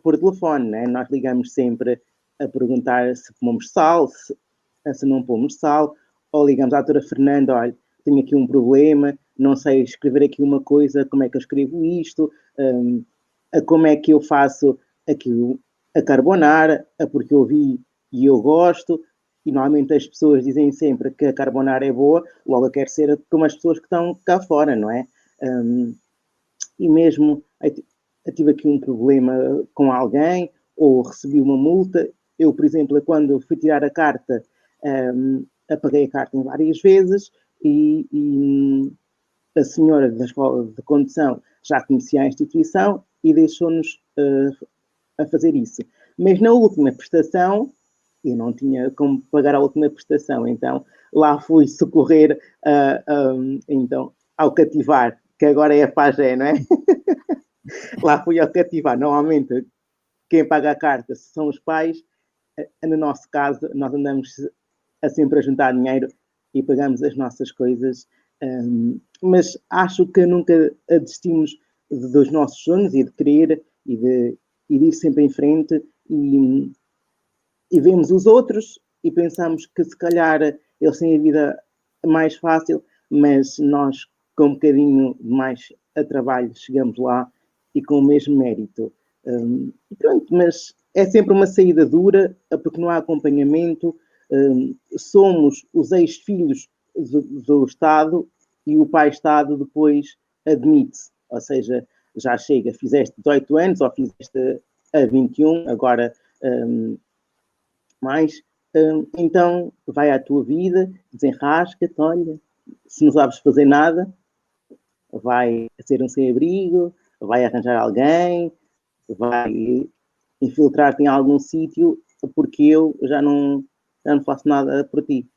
por telefone, né? Nós ligamos sempre a perguntar se pomos sal, se não pomos sal, ou ligamos à doutora Fernanda, olha, tenho aqui um problema, não sei escrever aqui uma coisa, como é que eu escrevo isto, como é que eu faço aqui a carbonara, porque eu vi e eu gosto, e normalmente as pessoas dizem sempre que a carbonara é boa, logo eu quero ser como as pessoas que estão cá fora, não é? E mesmo eu tive aqui um problema com alguém, ou recebi uma multa. Eu, por exemplo, quando fui tirar a carta, apaguei a carta em várias vezes, e a senhora da escola de condução já conhecia a instituição e deixou-nos a fazer isso. Mas na última prestação, eu não tinha como pagar a última prestação, então lá fui socorrer então, ao cativar, que agora é a Pagé, não é? Lá fui ao cativar. Normalmente, quem paga a carta são os pais. No nosso caso, nós andamos sempre a juntar dinheiro e pagamos as nossas coisas. Mas acho que nunca desistimos dos nossos sonhos e de querer e de ir sempre em frente. E vemos os outros e pensamos que se calhar eles têm a vida mais fácil, mas nós, com um bocadinho mais a trabalho, chegamos lá e com o mesmo mérito. Pronto, mas é sempre uma saída dura, porque não há acompanhamento. Somos os ex-filhos do Estado, e o pai Estado depois admite-se, ou seja, já chega, fizeste 18 anos ou fizeste a 21, agora mais, então vai à tua vida, desenrasca-te, olha, se não sabes fazer nada, vai ser um sem-abrigo, vai arranjar alguém, vai infiltrar-te em algum sítio, porque eu já não faço nada por ti.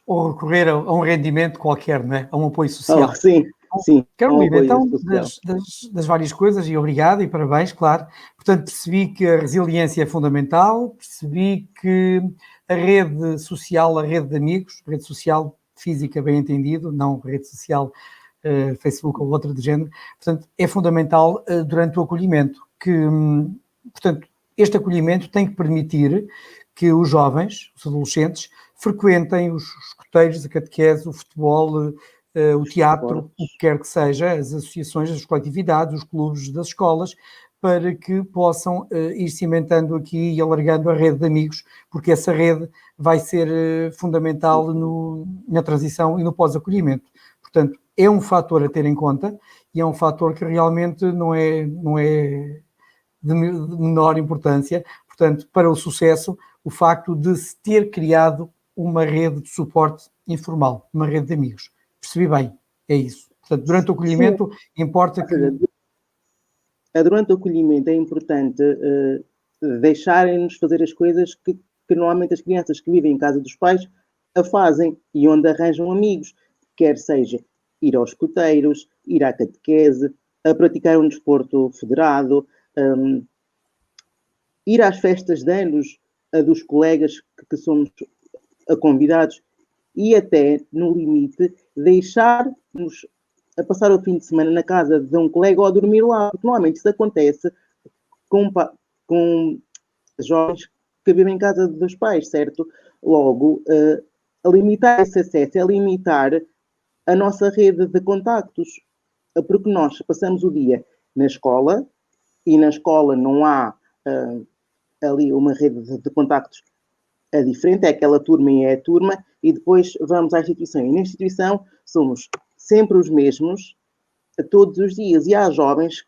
Ou recorrer a um rendimento qualquer, não é? A um apoio social. Sim, Sim, Carolina, apoio então, social. das várias coisas, e obrigado e parabéns, claro. Portanto, percebi que a resiliência é fundamental, percebi que a rede social, a rede de amigos, rede social física, bem entendido, não rede social Facebook ou outra de género, portanto, é fundamental durante o acolhimento, portanto, este acolhimento tem que permitir que os jovens, os adolescentes, frequentem os escoteiros, a catequese, o futebol, o teatro, o que quer que seja, as associações, as coletividades, os clubes das escolas, para que possam ir cimentando aqui e alargando a rede de amigos, porque essa rede vai ser fundamental na transição e no pós-acolhimento. Portanto, é um fator a ter em conta e é um fator que realmente não é de menor importância. Portanto, para o sucesso, o facto de se ter criado uma rede de suporte informal, uma rede de amigos. Percebi bem, é isso. Portanto, durante o acolhimento, importa que... Durante o acolhimento é importante deixarem-nos fazer as coisas que normalmente as crianças que vivem em casa dos pais a fazem e onde arranjam amigos, quer seja ir aos escoteiros, ir à catequese, a praticar um desporto federado, ir às festas de anos dos colegas que somos convidados e até, no limite, deixar-nos a passar o fim de semana na casa de um colega ou a dormir lá, porque normalmente isso acontece com jovens que vivem em casa dos pais, certo? Logo, a limitar esse acesso é limitar a nossa rede de contactos, porque nós passamos o dia na escola e na escola não há ali uma rede de contactos diferente, é aquela turma e é a turma, e depois vamos à instituição. E na instituição somos sempre os mesmos todos os dias. E há jovens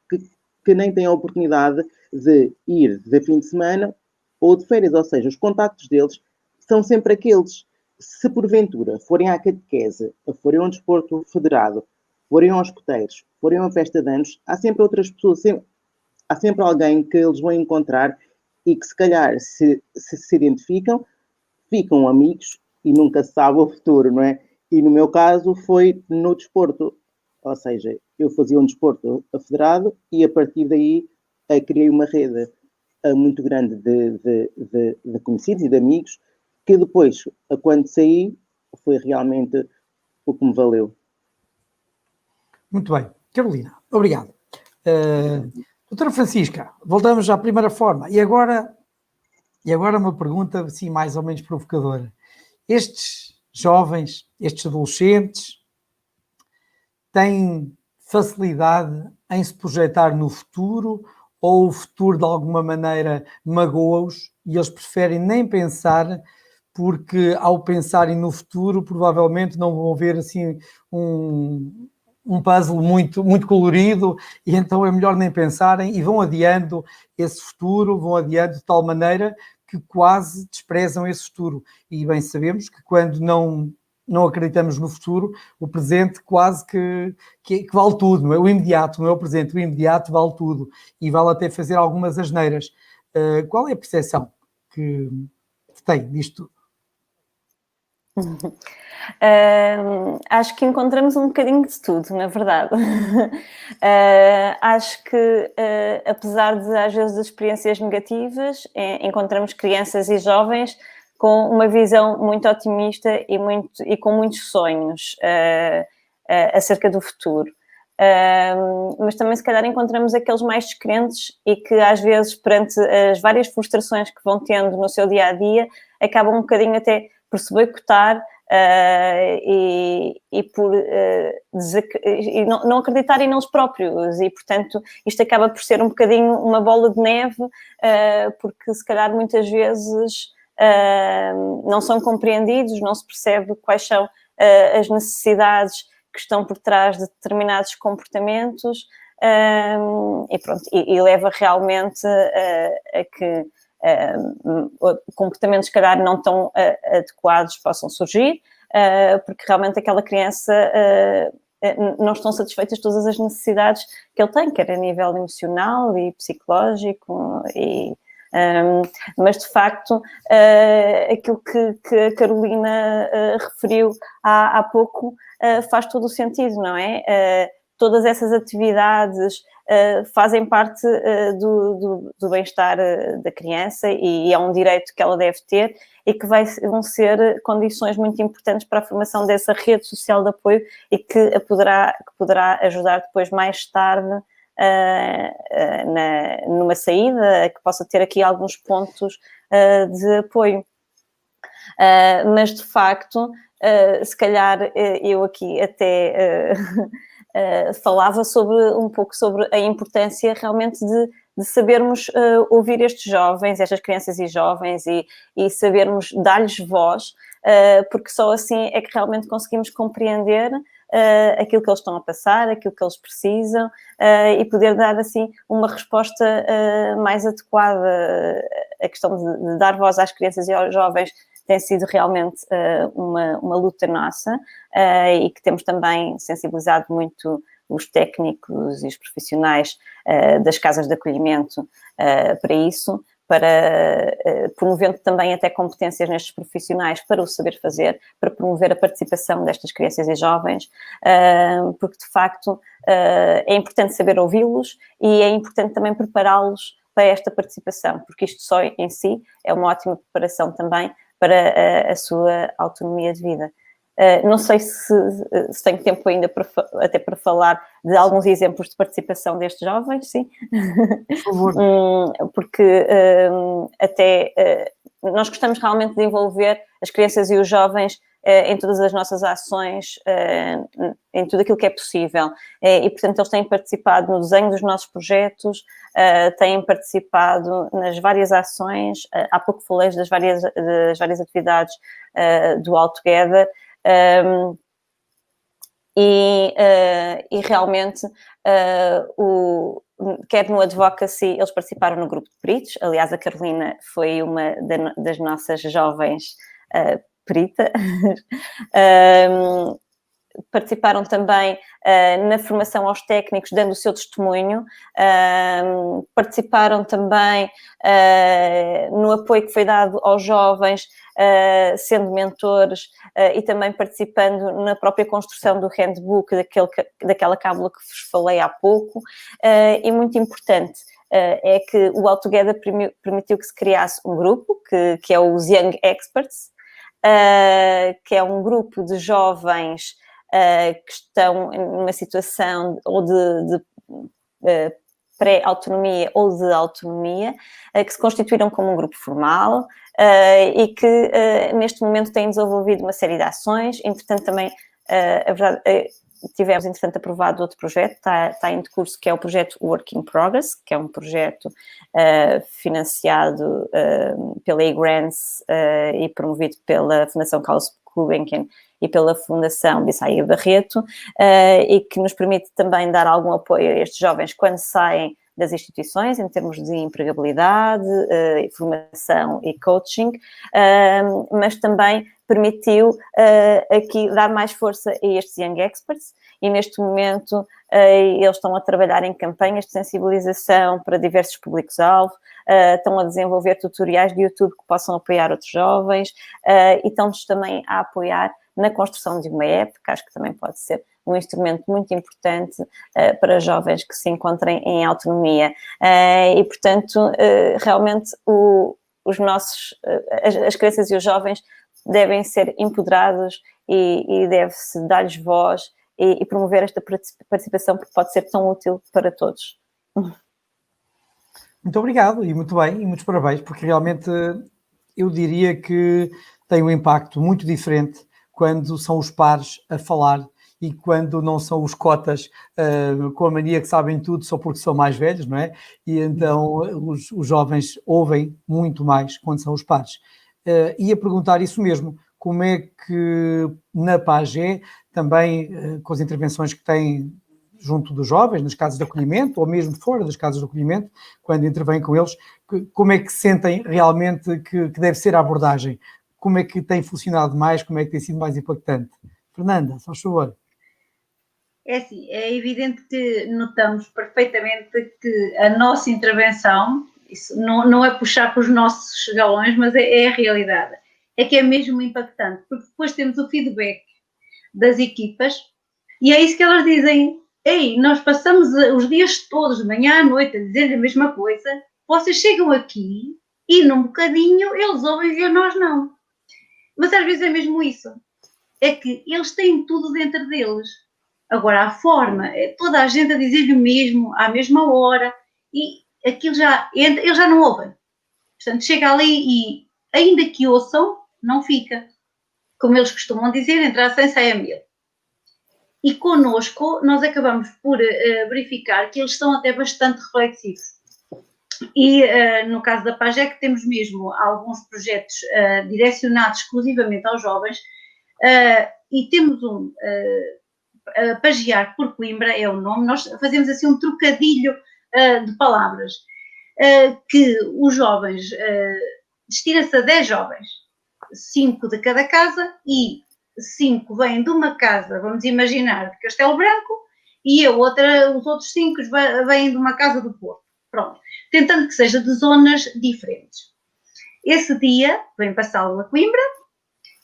que nem têm a oportunidade de ir de fim de semana ou de férias, ou seja, os contactos deles são sempre aqueles. Se porventura forem à catequese, forem a um desporto federado, forem aos escoteiros, forem a uma festa de anos, há sempre outras pessoas, há sempre alguém que eles vão encontrar e que se calhar se identificam, ficam amigos e nunca se sabe o futuro, não é? E no meu caso foi no desporto, ou seja, eu fazia um desporto federado e a partir daí criei uma rede muito grande de conhecidos e de amigos que depois, quando saí, foi realmente o que me valeu. Muito bem. Carolina, obrigado. Doutora Francisca, voltamos à primeira forma. E agora uma pergunta assim, mais ou menos provocadora. Estes jovens, estes adolescentes, têm facilidade em se projetar no futuro ou o futuro de alguma maneira magoa-os e eles preferem nem pensar porque ao pensarem no futuro provavelmente não vão ver assim um puzzle muito, muito colorido e então é melhor nem pensarem e vão adiando esse futuro, vão adiando de tal maneira que quase desprezam esse futuro. E bem sabemos que quando não acreditamos no futuro, o presente quase que vale tudo, não é? O imediato, não é o presente, o imediato vale tudo e vale até fazer algumas asneiras. Qual é a percepção que tem disto tudo? Acho que encontramos um bocadinho de tudo, na verdade. Acho que, apesar de às vezes das experiências negativas, encontramos crianças e jovens com uma visão muito otimista e com muitos sonhos acerca do futuro. Mas também se calhar encontramos aqueles mais descrentes e que às vezes perante as várias frustrações que vão tendo no seu dia-a-dia acabam um bocadinho até por se boicotar e por e não acreditarem neles próprios e portanto isto acaba por ser um bocadinho uma bola de neve porque se calhar muitas vezes não são compreendidos, não se percebe quais são as necessidades que estão por trás de determinados comportamentos e pronto, e leva realmente a que comportamentos, se calhar, não tão adequados possam surgir, porque realmente aquela criança não estão satisfeitas todas as necessidades que ele tem, quer a nível emocional e psicológico, mas de facto aquilo que a Carolina referiu há pouco faz todo o sentido, não é? todas essas atividades fazem parte do bem-estar da criança e é um direito que ela deve ter e que vão ser condições muito importantes para a formação dessa rede social de apoio e que poderá ajudar depois mais tarde numa saída, que possa ter aqui alguns pontos de apoio. Mas, de facto, se calhar eu aqui até falava um pouco sobre a importância realmente de sabermos ouvir estes jovens, estas crianças e jovens e sabermos dar-lhes voz, porque só assim é que realmente conseguimos compreender aquilo que eles estão a passar, aquilo que eles precisam e poder dar assim uma resposta mais adequada. A questão de dar voz às crianças e aos jovens tem sido realmente uma luta nossa e que temos também sensibilizado muito os técnicos e os profissionais das casas de acolhimento para isso, promovendo também até competências nestes profissionais para o saber fazer, para promover a participação destas crianças e jovens, porque de facto é importante saber ouvi-los e é importante também prepará-los para esta participação, porque isto só em si é uma ótima preparação também para a sua autonomia de vida. Não sei se tenho tempo ainda até para falar de alguns exemplos de participação destes jovens, sim? Por favor. Porque até nós gostamos realmente de envolver as crianças e os jovens em todas as nossas ações, em tudo aquilo que é possível. E, portanto, eles têm participado no desenho dos nossos projetos, têm participado nas várias ações. Há pouco falei das várias atividades do All Together. E realmente, quer no Advocacy, eles participaram no grupo de peritos. Aliás, a Carolina foi uma das nossas jovens peritas. Participaram também na formação aos técnicos, dando o seu testemunho. Participaram também no apoio que foi dado aos jovens, sendo mentores e também participando na própria construção do handbook, daquela cábula que vos falei há pouco. E muito importante é que o All Together permitiu que se criasse um grupo, que é os Young Experts, que é um grupo de jovens que estão numa situação ou de pré-autonomia ou de autonomia, que se constituíram como um grupo formal e que neste momento têm desenvolvido uma série de ações. Entretanto, também, a verdade, tivemos, entretanto, aprovado outro projeto, está em curso, que é o projeto Work in Progress, que é um projeto financiado pela eGrants e promovido pela Fundação Carlos Gulbenkian e pela Fundação Bissaia Barreto, e que nos permite também dar algum apoio a estes jovens quando saem das instituições, em termos de empregabilidade, formação e coaching, mas também permitiu aqui dar mais força a estes Young Experts e neste momento eles estão a trabalhar em campanhas de sensibilização para diversos públicos-alvo, estão a desenvolver tutoriais de YouTube que possam apoiar outros jovens e estão-nos também a apoiar na construção de uma app, que acho que também pode ser um instrumento muito importante para jovens que se encontrem em autonomia. E, portanto, realmente as crianças e os jovens devem ser empoderados e deve-se dar-lhes voz e promover esta participação, porque pode ser tão útil para todos. Muito obrigado e muito bem, e muitos parabéns, porque realmente eu diria que tem um impacto muito diferente quando são os pares a falar e quando não são os cotas com a mania que sabem tudo só porque são mais velhos, não é? E então os jovens ouvem muito mais quando são os pares. Ia perguntar isso mesmo, como é que na PAGE, também com as intervenções que têm junto dos jovens, nas casas de acolhimento, ou mesmo fora das casas de acolhimento, quando intervêm com eles, como é que sentem realmente que deve ser a abordagem? Como é que tem funcionado mais? Como é que tem sido mais impactante? Fernanda, só favor. É assim, é evidente que notamos perfeitamente que a nossa intervenção, isso não é puxar para os nossos galões, mas é a realidade, é que é mesmo impactante, porque depois temos o feedback das equipas e é isso que elas dizem, ei, nós passamos os dias todos, de manhã à noite, a dizer a mesma coisa, vocês chegam aqui e num bocadinho eles ouvem e nós não. Mas às vezes é mesmo isso. É que eles têm tudo dentro deles. Agora, a forma, é toda a gente a dizer-lhe o mesmo, à mesma hora, e aquilo já entra, eles já não ouvem. Portanto, chega ali e, ainda que ouçam, não fica. Como eles costumam dizer, entrar sem sai a mil. E connosco, nós acabamos por verificar que eles estão até bastante reflexivos. E no caso da PAGEC temos mesmo alguns projetos direcionados exclusivamente aos jovens e temos Pagear por Coimbra é o nome, nós fazemos assim um trocadilho de palavras, que os jovens, destina-se a 10 jovens, 5 de cada casa e 5 vêm de uma casa, vamos imaginar, de Castelo Branco, e os outros 5 vêm de uma casa do Porto. Pronto. Tentando que seja de zonas diferentes. Esse dia, vem passá-lo a Coimbra,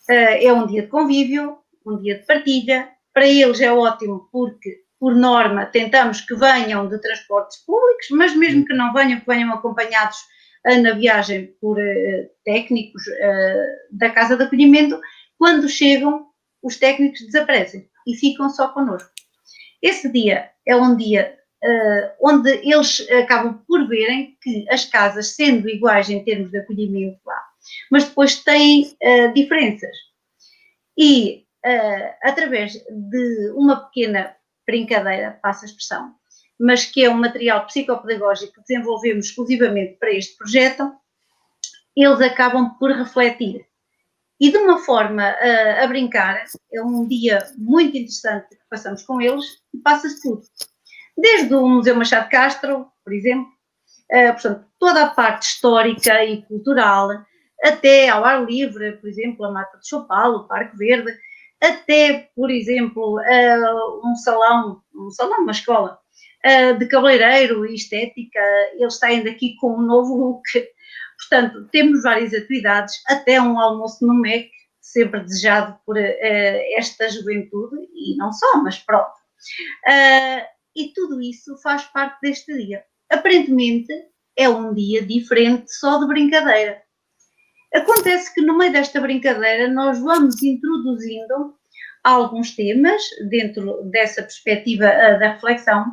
é um dia de convívio, um dia de partilha. Para eles é ótimo porque, por norma, tentamos que venham de transportes públicos, mas mesmo que não venham, que venham acompanhados na viagem por técnicos da Casa de Acolhimento. Quando chegam, os técnicos desaparecem e ficam só connosco. Esse dia é um dia onde eles acabam por verem que as casas, sendo iguais em termos de acolhimento lá, mas depois têm diferenças. E através de uma pequena brincadeira, passa a expressão, mas que é um material psicopedagógico que desenvolvemos exclusivamente para este projeto, eles acabam por refletir. E de uma forma a brincar, é um dia muito interessante que passamos com eles e passa-se tudo. Desde o Museu Machado de Castro, por exemplo, portanto, toda a parte histórica e cultural, até ao ar livre, por exemplo, a Mata de Chopal, o Parque Verde, até, por exemplo, uma escola de cabeleireiro e estética, eles saem daqui com um novo look. Portanto, temos várias atividades, até um almoço no MEC, sempre desejado por esta juventude, e não só, mas pronto. E tudo isso faz parte deste dia. Aparentemente, é um dia diferente só de brincadeira. Acontece que no meio desta brincadeira nós vamos introduzindo alguns temas dentro dessa perspectiva da reflexão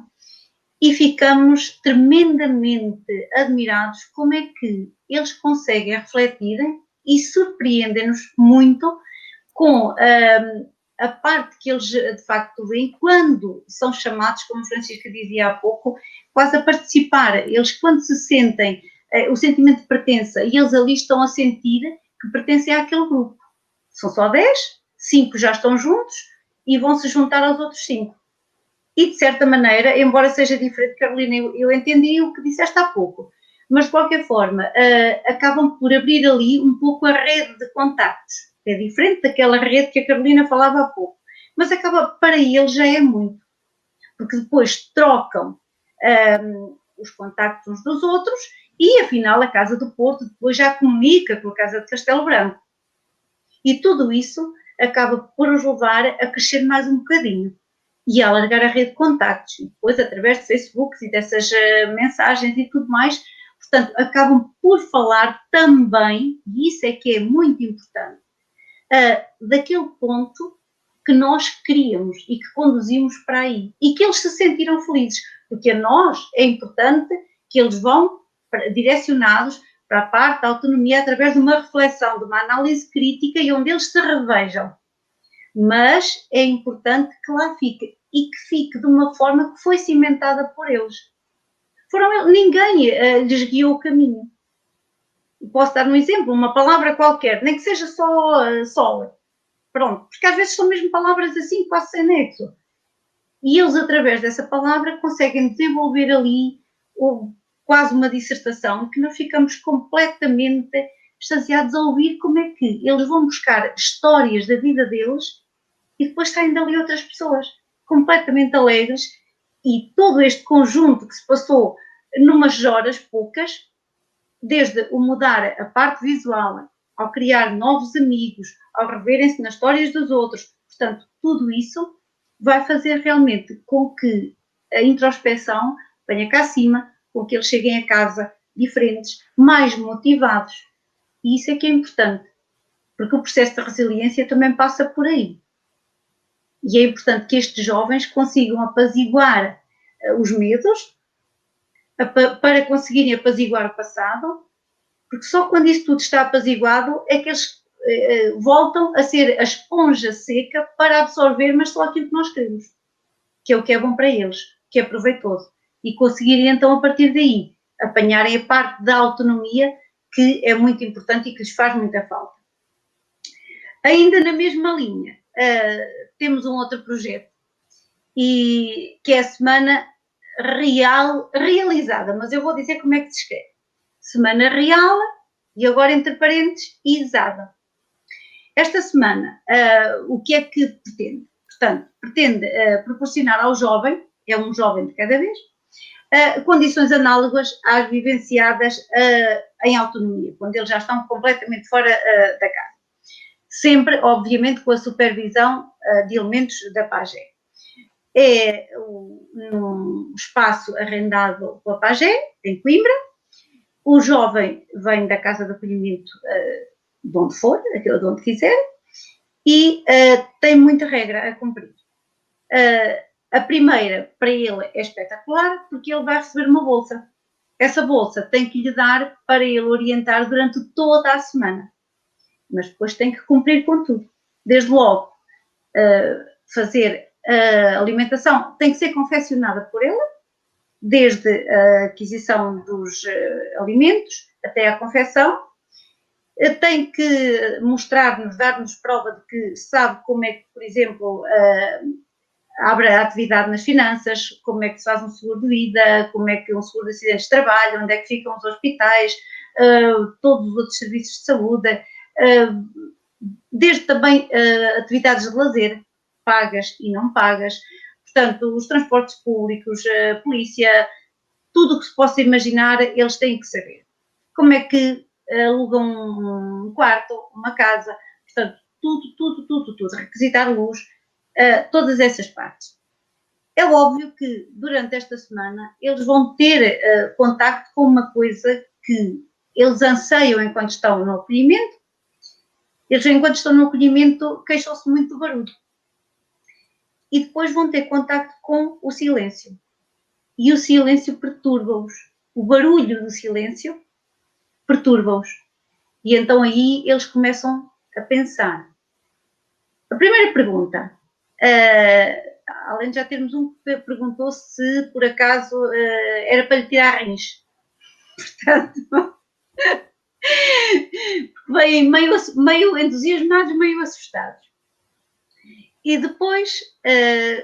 e ficamos tremendamente admirados como é que eles conseguem refletir e surpreendem-nos muito com a parte que eles de facto veem quando são chamados, como a Francisca dizia há pouco, quase a participar. Eles quando se sentem o sentimento de pertença e eles ali estão a sentir que pertencem àquele grupo. São só 10, 5 já estão juntos e vão se juntar aos outros 5. E de certa maneira, embora seja diferente, Carolina, eu entendi o que disseste há pouco, mas de qualquer forma acabam por abrir ali um pouco a rede de contactos. É diferente daquela rede que a Carolina falava há pouco, mas acaba, para eles já é muito, porque depois trocam os contactos uns dos outros e afinal a Casa do Porto depois já comunica com a Casa de Castelo Branco. E tudo isso acaba por os levar a crescer mais um bocadinho e a alargar a rede de contactos. E depois, através de Facebook e dessas mensagens e tudo mais, portanto, acabam por falar também, e isso é que é muito importante, daquele ponto que nós queríamos e que conduzimos para aí. E que eles se sentiram felizes, porque a nós é importante que eles vão direcionados para a parte da autonomia através de uma reflexão, de uma análise crítica e onde eles se revejam. Mas é importante que lá fique e que fique de uma forma que foi cimentada por eles. Ninguém lhes guiou o caminho. Posso dar um exemplo, uma palavra qualquer, nem que seja só sol. Pronto, porque às vezes são mesmo palavras assim, quase sem nexo. E eles, através dessa palavra, conseguem desenvolver ali quase uma dissertação que nós ficamos completamente extasiados a ouvir como é que eles vão buscar histórias da vida deles e depois saem dali outras pessoas completamente alegres e todo este conjunto que se passou numas horas poucas, desde o mudar a parte visual, ao criar novos amigos, ao reverem-se nas histórias dos outros, portanto, tudo isso vai fazer realmente com que a introspeção venha cá acima, com que eles cheguem a casa diferentes, mais motivados. E isso é que é importante, porque o processo de resiliência também passa por aí. E é importante que estes jovens consigam apaziguar os medos, para conseguirem apaziguar o passado, porque só quando isso tudo está apaziguado é que eles voltam a ser a esponja seca para absorver, mas só aquilo que nós queremos, que é o que é bom para eles, que é proveitoso. E conseguirem então, a partir daí, apanharem a parte da autonomia, que é muito importante e que lhes faz muita falta. Ainda na mesma linha, temos um outro projeto, e que é a Semana Realizada, mas eu vou dizer como é que se escreve. Semana Real e agora entre parênteses, Izada. Esta semana, o que é que pretende? Portanto, pretende proporcionar ao jovem, é um jovem de cada vez, condições análogas às vivenciadas em autonomia, quando eles já estão completamente fora da casa. Sempre, obviamente, com a supervisão de elementos da PAGE. É num espaço arrendado pela PAGE, em Coimbra. O jovem vem da casa de acolhimento de onde for, de onde quiser, e tem muita regra a cumprir. A primeira, para ele, é espetacular, porque ele vai receber uma bolsa. Essa bolsa tem que lhe dar para ele orientar durante toda a semana. Mas depois tem que cumprir com tudo. Desde logo, fazer a alimentação tem que ser confeccionada por ele, desde a aquisição dos alimentos até à confecção. Tem que mostrar-nos, dar-nos prova de que sabe como é que, por exemplo, abre a atividade nas finanças, como é que se faz um seguro de vida, como é que um seguro de acidentes de trabalho, onde é que ficam os hospitais, todos os outros serviços de saúde, desde também atividades de lazer, pagas e não pagas, portanto, os transportes públicos, a polícia, tudo o que se possa imaginar, eles têm que saber. Como é que alugam um quarto, uma casa, portanto, tudo, requisitar luz, todas essas partes. É óbvio que durante esta semana eles vão ter contacto com uma coisa que eles anseiam enquanto estão no acolhimento. Eles, enquanto estão no acolhimento, queixam-se muito do barulho. E depois vão ter contacto com o silêncio. E o silêncio perturba-os. O barulho do silêncio perturba-os. E então aí eles começam a pensar. A primeira pergunta, além de já termos um que perguntou se por acaso era para lhe tirar rins. Portanto, vêm meio entusiasmados, meio assustados. E depois,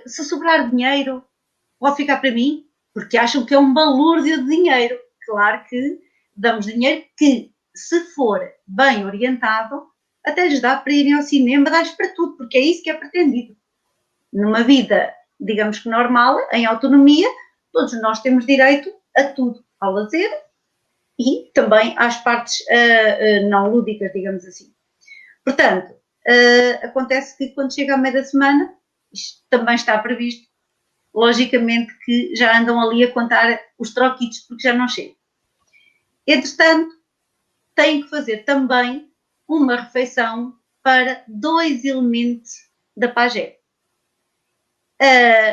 se sobrar dinheiro, pode ficar para mim, porque acham que é um balúrdio de dinheiro. Claro que damos dinheiro que, se for bem orientado, até lhes dá para irem ao cinema, dá-lhes para tudo, porque é isso que é pretendido. Numa vida, digamos que normal, em autonomia, todos nós temos direito a tudo, ao lazer e também às partes não lúdicas, digamos assim. Portanto, acontece que quando chega ao meio da semana, isto também está previsto, logicamente que já andam ali a contar os troquitos porque já não chega. Entretanto, têm que fazer também uma refeição para 2 elementos da PAGE.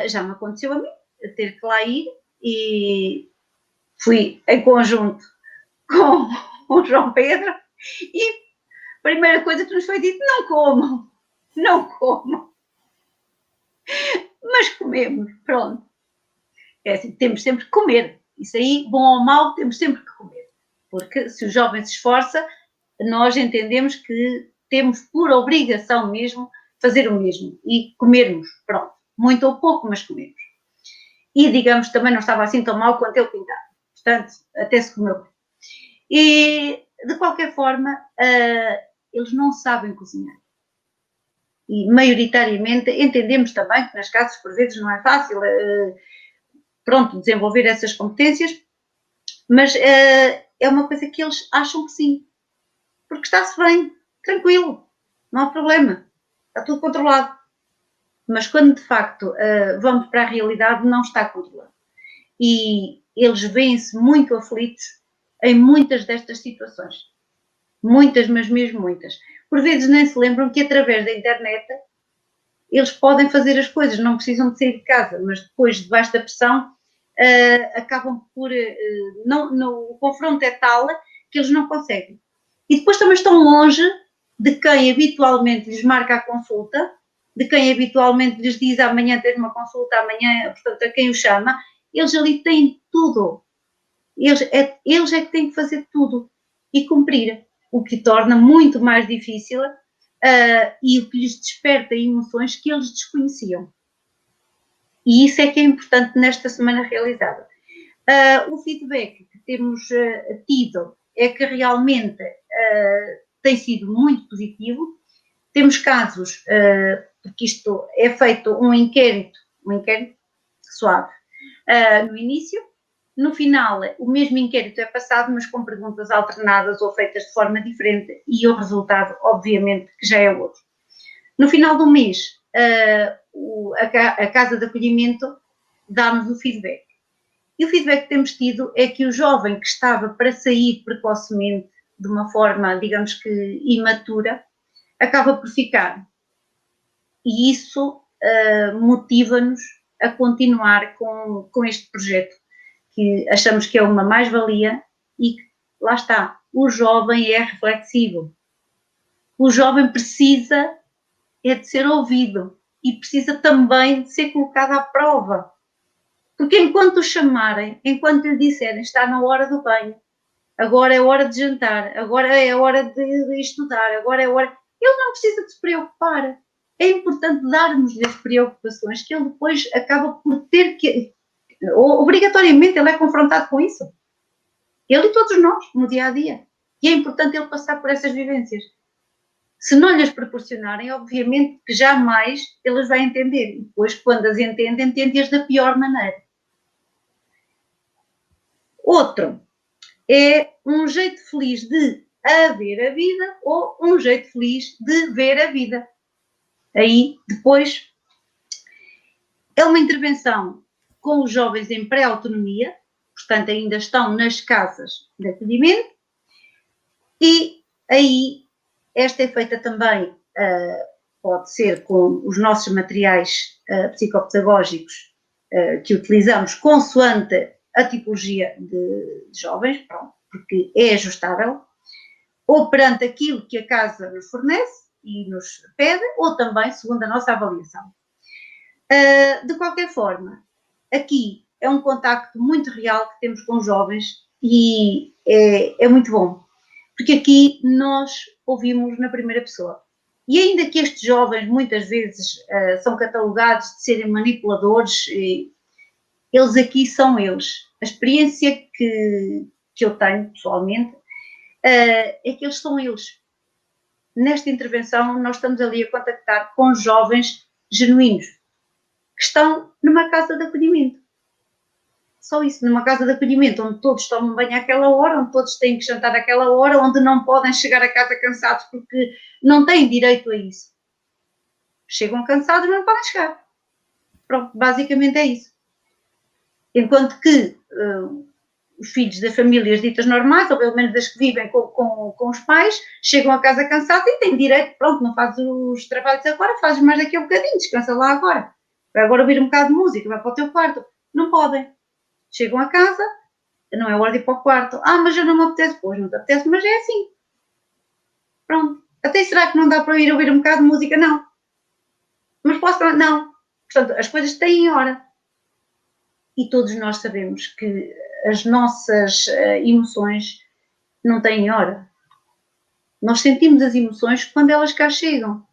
Já me aconteceu a mim, ter que lá ir, e fui em conjunto com o João Pedro, e a primeira coisa que nos foi dito, não comam, mas comemos, pronto. É assim, temos sempre que comer, isso aí, bom ou mau, temos sempre que comer, porque se o jovem se esforça, nós entendemos que temos por obrigação mesmo fazer o mesmo e comermos, pronto, muito ou pouco, mas comemos. E digamos, também não estava assim tão mal quanto eu pintava, portanto, até se comeu. E, de qualquer forma, eles não sabem cozinhar. E, maioritariamente, entendemos também que nas casas, por vezes, não é fácil, pronto, desenvolver essas competências, mas é uma coisa que eles acham que sim. Porque está-se bem, tranquilo, não há problema, está tudo controlado. mas quando de facto vamos para a realidade não está controlado. E eles veem-se muito aflitos em muitas destas situações. Muitas, mas mesmo muitas. Por vezes nem se lembram que através da internet eles podem fazer as coisas, não precisam de sair de casa, mas depois, debaixo da pressão, acabam por... o confronto é tal que eles não conseguem. E depois também estão longe de quem habitualmente lhes marca a consulta, de quem habitualmente lhes diz amanhã tens uma consulta, amanhã, portanto, a quem o chama. Eles ali têm tudo. Eles é que têm que fazer tudo e cumprir, o que torna muito mais difícil e o que lhes desperta emoções que eles desconheciam. E isso é que é importante nesta semana realizada. O feedback que temos tido é que realmente tem sido muito positivo. Temos casos, porque isto é feito um inquérito suave, no início. No final, o mesmo inquérito é passado, mas com perguntas alternadas ou feitas de forma diferente e o resultado, obviamente, que já é outro. No final do mês, a Casa de Acolhimento dá-nos o feedback. E o feedback que temos tido é que o jovem que estava para sair precocemente, de uma forma, digamos que imatura, acaba por ficar. E isso motiva-nos a continuar com este projeto, que achamos que é uma mais-valia e lá está, o jovem é reflexivo. O jovem precisa de ser ouvido e precisa também de ser colocado à prova. Porque enquanto o chamarem, enquanto lhe disserem está na hora do banho, agora é hora de jantar, agora é hora de estudar, agora é hora... Ele não precisa de se preocupar. É importante darmos-lhe as preocupações que ele depois acaba por ter que... Obrigatoriamente ele é confrontado com isso. Ele e todos nós, no dia-a-dia. E é importante ele passar por essas vivências. Se não lhes proporcionarem, obviamente que jamais eles vão entender. E depois, quando as entendem, entendem-as da pior maneira. Outro é um jeito feliz de haver a vida ou um jeito feliz de ver a vida. Aí, depois, é uma intervenção com os jovens em pré-autonomia, portanto, ainda estão nas casas de acolhimento, e aí esta é feita também, pode ser com os nossos materiais psicopedagógicos que utilizamos consoante a tipologia de jovens, pronto, porque é ajustável, ou perante aquilo que a casa nos fornece e nos pede, ou também segundo a nossa avaliação. De qualquer forma, aqui é um contacto muito real que temos com os jovens e é muito bom, porque aqui nós ouvimos na primeira pessoa. E ainda que estes jovens muitas vezes são catalogados de serem manipuladores, eles aqui são eles. A experiência que eu tenho pessoalmente é que eles são eles. Nesta intervenção nós estamos ali a contactar com jovens genuínos, que estão numa casa de acolhimento. Só isso, numa casa de acolhimento, onde todos tomam banho àquela hora, onde todos têm que jantar àquela hora, onde não podem chegar a casa cansados porque não têm direito a isso. Chegam cansados, mas não podem chegar. Pronto, basicamente é isso. Enquanto que os filhos das famílias ditas normais, ou pelo menos das que vivem com os pais, chegam a casa cansados e têm direito, pronto, não fazes os trabalhos agora, fazes mais daqui a um bocadinho, descansa lá agora. Vai agora ouvir um bocado de música, vai para o teu quarto. Não podem. Chegam a casa, não é hora de ir para o quarto. Mas eu não me apetece. Pois não te apetece, mas é assim. Pronto. Até será que não dá para ir ouvir um bocado de música? Não. Mas posso? Não. Portanto, as coisas têm hora. E todos nós sabemos que as nossas emoções não têm hora. Nós sentimos as emoções quando elas cá chegam.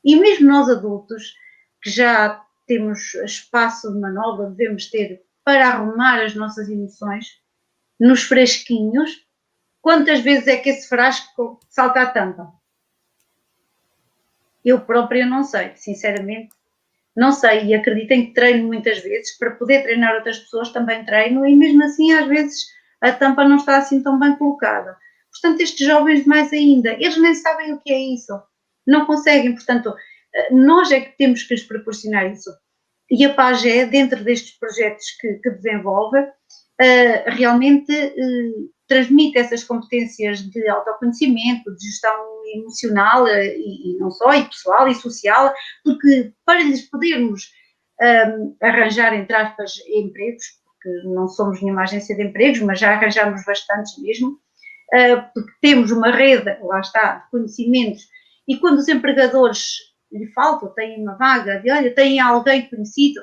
E mesmo nós adultos, que já temos espaço de manobra, devemos ter para arrumar as nossas emoções, nos frasquinhos, quantas vezes é que esse frasco salta a tampa? Eu própria não sei, sinceramente, não sei, e acreditem que treino muitas vezes, para poder treinar outras pessoas também treino, e mesmo assim às vezes a tampa não está assim tão bem colocada. Portanto, estes jovens mais ainda, eles nem sabem o que é isso, não conseguem, portanto, nós é que temos que lhes proporcionar isso. E a PAGE, dentro destes projetos que desenvolve, realmente transmite essas competências de autoconhecimento, de gestão emocional e não só, e pessoal e social, porque para lhes podermos arranjar, entre aspas, empregos, porque não somos nenhuma agência de empregos, mas já arranjamos bastantes mesmo, porque temos uma rede, lá está, de conhecimentos, e quando os empregadores lhe faltam, têm uma vaga, de olha, têm alguém conhecido,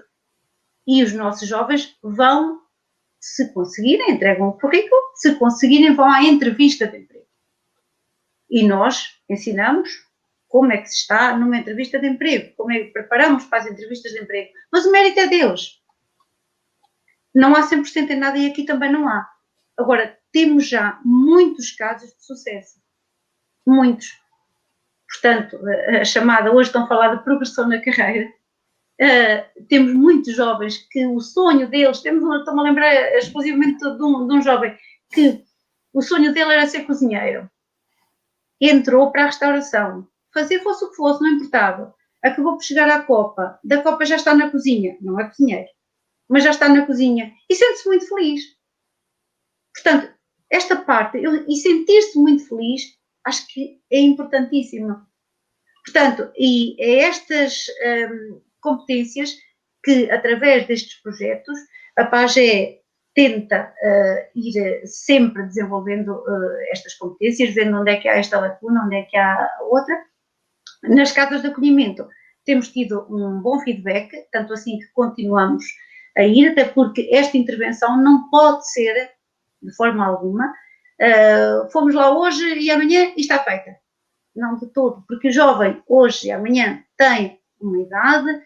e os nossos jovens vão, se conseguirem, entregam o currículo, se conseguirem, vão à entrevista de emprego. E nós ensinamos como é que se está numa entrevista de emprego, como é que preparamos para as entrevistas de emprego. Mas o mérito é deles. Não há 100% em nada e aqui também não há. Agora, temos já muitos casos de sucesso. Muitos. Portanto, a chamada, hoje estão a falar de progressão na carreira. Temos muitos jovens que o sonho deles, estou-me a lembrar exclusivamente de um jovem que o sonho dele era ser cozinheiro. Entrou para a restauração. Fazer fosse o que fosse, não importava. Acabou por chegar à Copa. Da Copa já está na cozinha. Não é cozinheiro, mas já está na cozinha. E sente-se muito feliz. Portanto, esta parte, e sentir-se muito feliz, acho que é importantíssimo. Portanto, e é estas competências que, através destes projetos, a PAGE tenta ir sempre desenvolvendo estas competências, vendo onde é que há esta lacuna, onde é que há outra. Nas casas de acolhimento temos tido um bom feedback, tanto assim que continuamos a ir, até porque esta intervenção não pode ser, de forma alguma, fomos lá hoje e amanhã e está feita. Não de todo, porque o jovem hoje e amanhã tem uma idade,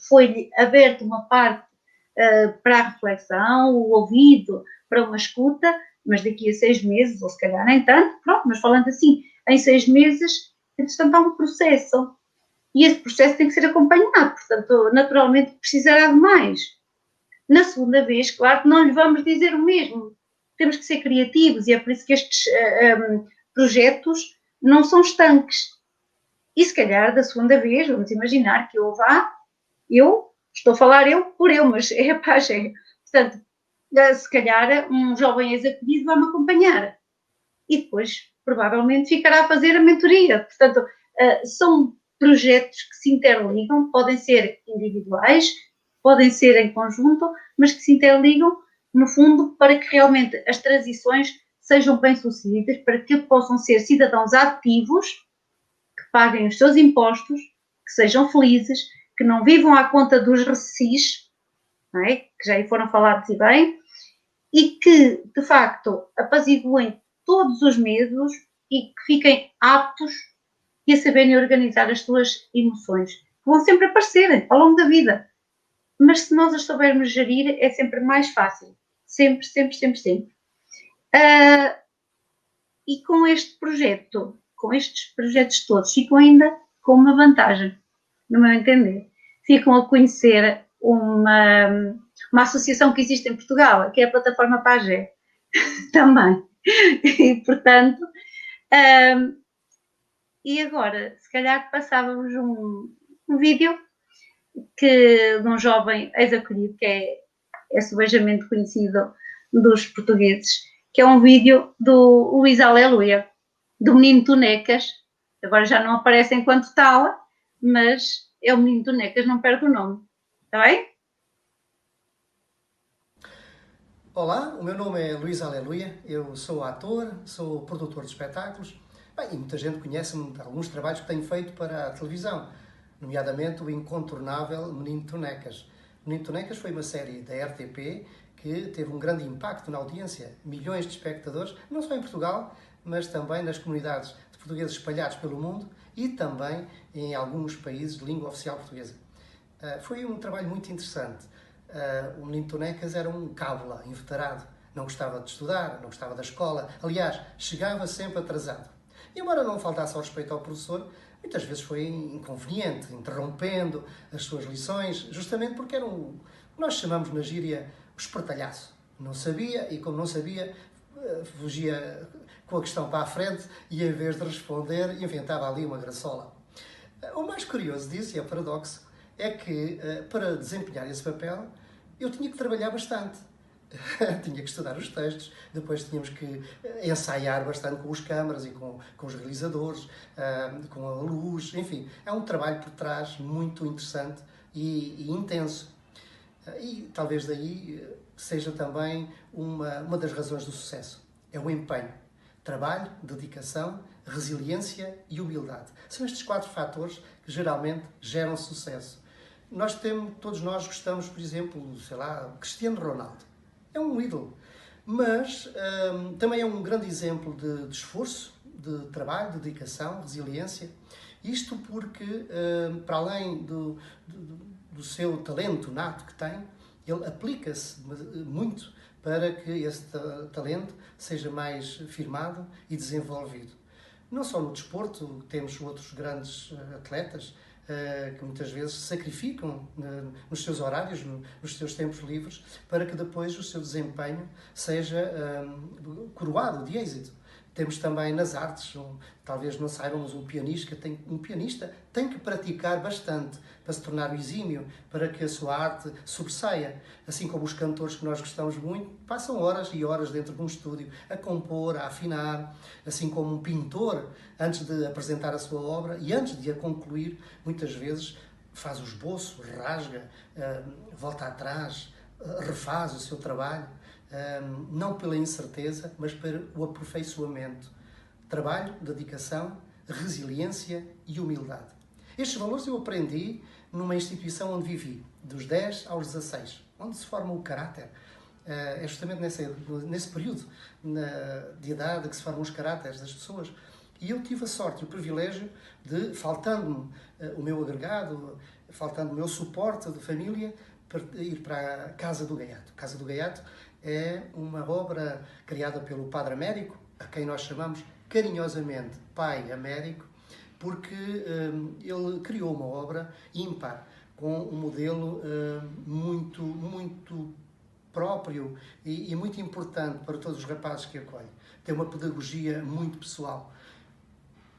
foi-lhe aberta uma parte para a reflexão, o ouvido para uma escuta, mas daqui a 6 meses, ou se calhar nem tanto, pronto, mas falando assim, em 6 meses, entretanto há um processo, e esse processo tem que ser acompanhado, portanto, naturalmente precisará de mais. Na segunda vez, claro que não lhe vamos dizer o mesmo, temos que ser criativos, e é por isso que estes projetos não são estanques. E se calhar da segunda vez, vamos imaginar que eu vá, estou a falar eu por eu, mas é a PAGE. Portanto, se calhar um jovem ex-acolhido vai-me acompanhar. E depois, provavelmente, ficará a fazer a mentoria. Portanto, são projetos que se interligam, podem ser individuais, podem ser em conjunto, mas que se interligam, no fundo, para que realmente as transições sejam bem-sucedidas, para que possam ser cidadãos ativos, que paguem os seus impostos, que sejam felizes, que não vivam à conta dos recis, não é? Que já aí foram falados e bem, e que, de facto, apaziguem todos os medos e que fiquem aptos e a saberem organizar as suas emoções, que vão sempre aparecer ao longo da vida. Mas se nós as soubermos gerir, é sempre mais fácil. Sempre, sempre, sempre, sempre. E com este projeto, com estes projetos todos, ficam ainda com uma vantagem, no meu entender. Ficam a conhecer uma associação que existe em Portugal, que é a plataforma PAGE, também. E, portanto, e agora, se calhar passávamos um vídeo de um jovem ex-acolhido, que é subejamente conhecido dos portugueses, que é um vídeo do Luís Aleluia, do Menino Tonecas. Agora já não aparece enquanto tal, mas é o Menino Tonecas, não perde o nome. Está bem? Olá, o meu nome é Luís Aleluia, eu sou ator, sou produtor de espetáculos. Bem, e muita gente conhece-me de alguns trabalhos que tenho feito para a televisão, nomeadamente o incontornável Menino Tonecas. Menino Tonecas foi uma série da RTP que teve um grande impacto na audiência, milhões de espectadores, não só em Portugal, mas também nas comunidades de portugueses espalhados pelo mundo e também em alguns países de língua oficial portuguesa. Foi um trabalho muito interessante. O Menino Tonecas era um cábula, inveterado, não gostava de estudar, não gostava da escola, aliás, chegava sempre atrasado. E embora não faltasse ao respeito ao professor, muitas vezes foi inconveniente, interrompendo as suas lições, justamente porque era o que nós chamamos na gíria o espertalhaço. Não sabia, e como não sabia, fugia com a questão para a frente e, em vez de responder, inventava ali uma graçola. O mais curioso disso, e é o paradoxo, é que para desempenhar esse papel eu tinha que trabalhar bastante. Tinha que estudar os textos, depois tínhamos que ensaiar bastante com os câmaras e com os realizadores, com a luz, enfim. É um trabalho por trás muito interessante e intenso. E talvez daí seja também uma das razões do sucesso. É o empenho. Trabalho, dedicação, resiliência e humildade. São estes 4 fatores que geralmente geram sucesso. Todos nós gostamos, por exemplo, sei lá, Cristiano Ronaldo. É um ídolo, mas também é um grande exemplo de esforço, de trabalho, de dedicação, resiliência. Isto porque, para além do seu talento nato que tem, ele aplica-se muito para que esse talento seja mais firmado e desenvolvido. Não só no desporto, temos outros grandes atletas que muitas vezes sacrificam nos seus horários, nos seus tempos livres, para que depois o seu desempenho seja coroado de êxito. Temos também nas artes, talvez não saibam, mas um pianista tem que praticar bastante para se tornar exímio, para que a sua arte sobressaia. Assim como os cantores que nós gostamos muito, passam horas e horas dentro de um estúdio a compor, a afinar. Assim como um pintor, antes de apresentar a sua obra e antes de a concluir, muitas vezes faz o esboço, rasga, volta atrás, refaz o seu trabalho. Não pela incerteza, mas para o aperfeiçoamento. Trabalho, dedicação, resiliência e humildade. Estes valores eu aprendi numa instituição onde vivi, dos 10 aos 16, onde se forma o caráter. É justamente nesse período de idade que se formam os caráteres das pessoas. E eu tive a sorte e o privilégio de, faltando-me o meu agregado, faltando o meu suporte de família, ir para a Casa do Gaiato. Casa do Gaiato é uma obra criada pelo Padre Américo, a quem nós chamamos carinhosamente Pai Américo, porque ele criou uma obra ímpar, com um modelo muito próprio e muito importante para todos os rapazes que acolhem. Tem uma pedagogia muito pessoal.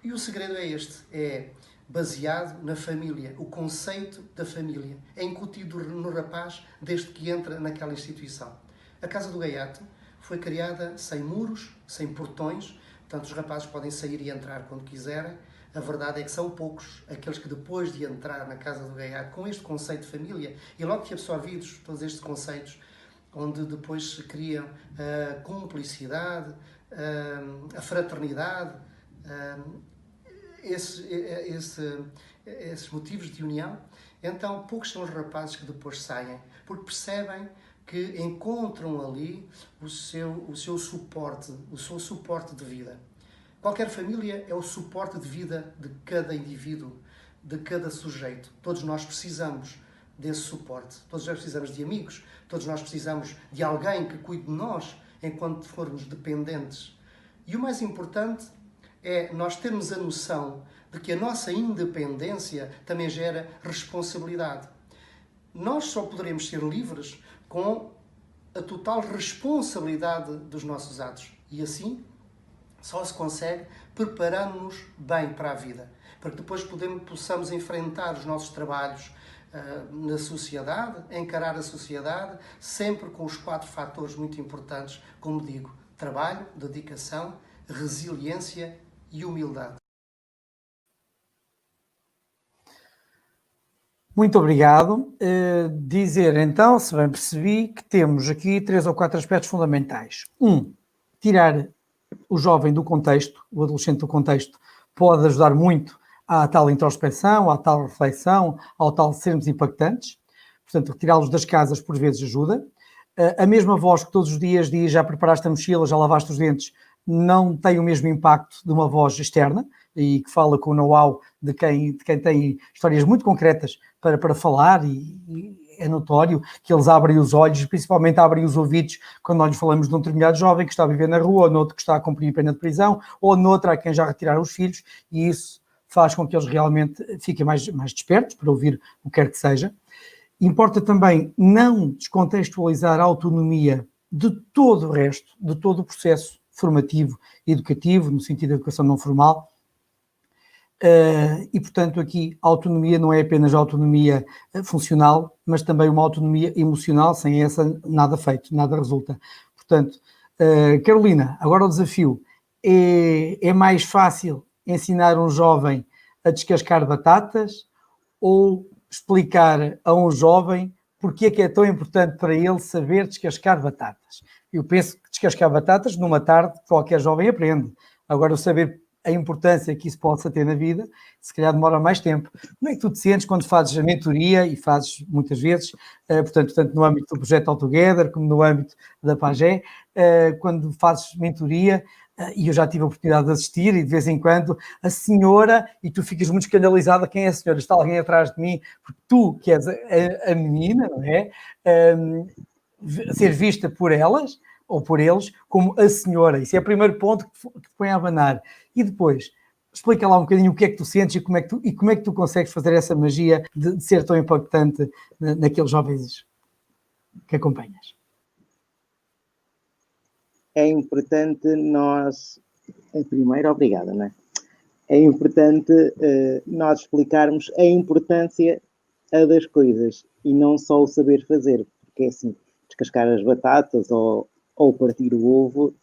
E o segredo é este, é baseado na família, o conceito da família. É incutido no rapaz desde que entra naquela instituição. A Casa do Gaiato foi criada sem muros, sem portões, portanto os rapazes podem sair e entrar quando quiserem. A verdade é que são poucos aqueles que depois de entrar na Casa do Gaiato com este conceito de família e logo que absorvidos todos estes conceitos, onde depois se criam a cumplicidade, a fraternidade, esses motivos de união, então poucos são os rapazes que depois saem, porque percebem que encontram ali o seu suporte de vida. Qualquer família é o suporte de vida de cada indivíduo, de cada sujeito. Todos nós precisamos desse suporte. Todos nós precisamos de amigos, todos nós precisamos de alguém que cuide de nós enquanto formos dependentes. E o mais importante é nós termos a noção de que a nossa independência também gera responsabilidade. Nós só poderemos ser livres com a total responsabilidade dos nossos atos. E assim só se consegue preparando-nos bem para a vida, para que depois possamos enfrentar os nossos trabalhos na sociedade, encarar a sociedade, sempre com os 4 fatores muito importantes, como digo, trabalho, dedicação, resiliência e humildade. Muito obrigado. Dizer então, se bem percebi, que temos aqui 3 ou 4 aspectos fundamentais. Tirar o jovem do contexto, o adolescente do contexto, pode ajudar muito à tal introspecção, à tal reflexão, ao tal sermos impactantes. Portanto, retirá-los das casas por vezes ajuda. A mesma voz que todos os dias diz já preparaste a mochila, já lavaste os dentes, não tem o mesmo impacto de uma voz externa e que fala com o know-how de quem tem histórias muito concretas para falar, e é notório que eles abrem os olhos, principalmente abrem os ouvidos quando nós falamos de um determinado jovem que está a viver na rua, ou noutro que está a cumprir pena de prisão, ou noutro a quem já retiraram os filhos, e isso faz com que eles realmente fiquem mais despertos para ouvir o que quer que seja. Importa também não descontextualizar a autonomia de todo o resto, de todo o processo formativo, educativo, no sentido da educação não formal. E, portanto, aqui a autonomia não é apenas a autonomia funcional, mas também uma autonomia emocional. Sem essa, nada feito, nada resulta. Portanto, Carolina, agora o desafio. É mais fácil ensinar um jovem a descascar batatas ou explicar a um jovem porque é que é tão importante para ele saber descascar batatas? Eu penso que descascar batatas, numa tarde, qualquer jovem aprende. Agora, saber a importância que isso possa ter na vida, se calhar demora mais tempo. Como é que tu te sentes quando fazes a mentoria, e fazes muitas vezes, portanto, tanto no âmbito do projeto All Together, como no âmbito da Pagé, quando fazes mentoria, e eu já tive a oportunidade de assistir, e de vez em quando a senhora, e tu ficas muito escandalizada, quem é a senhora? Está alguém atrás de mim? Porque tu, que és a menina, não é? Ser vista por elas, ou por eles, como a senhora. Isso é o primeiro ponto que te põe a abanar. E depois, explica lá um bocadinho o que é que tu sentes e como é que tu consegues fazer essa magia de ser tão impactante naqueles jovens que acompanhas. É importante nós, primeiro, obrigada, não é? É importante nós explicarmos a importância das coisas e não só o saber fazer, porque é assim, descascar as batatas ou partir o ovo,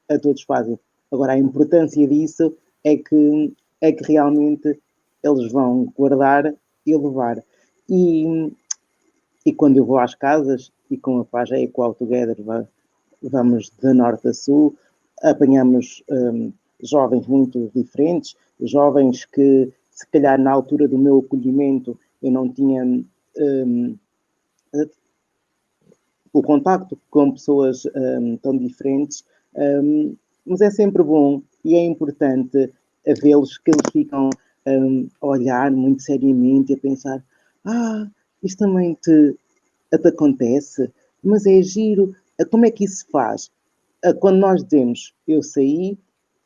a todos fazem. Agora, a importância disso é que realmente eles vão guardar e levar. E quando eu vou às casas, e com a Pagé e com o All Together, vamos de norte a sul, apanhamos jovens muito diferentes, jovens que, se calhar, na altura do meu acolhimento, eu não tinha o contacto com pessoas tão diferentes, mas é sempre bom e é importante vê-los que eles ficam a olhar muito seriamente e a pensar: isto também te acontece, mas é giro. Como é que isso se faz? Quando nós dizemos, eu saí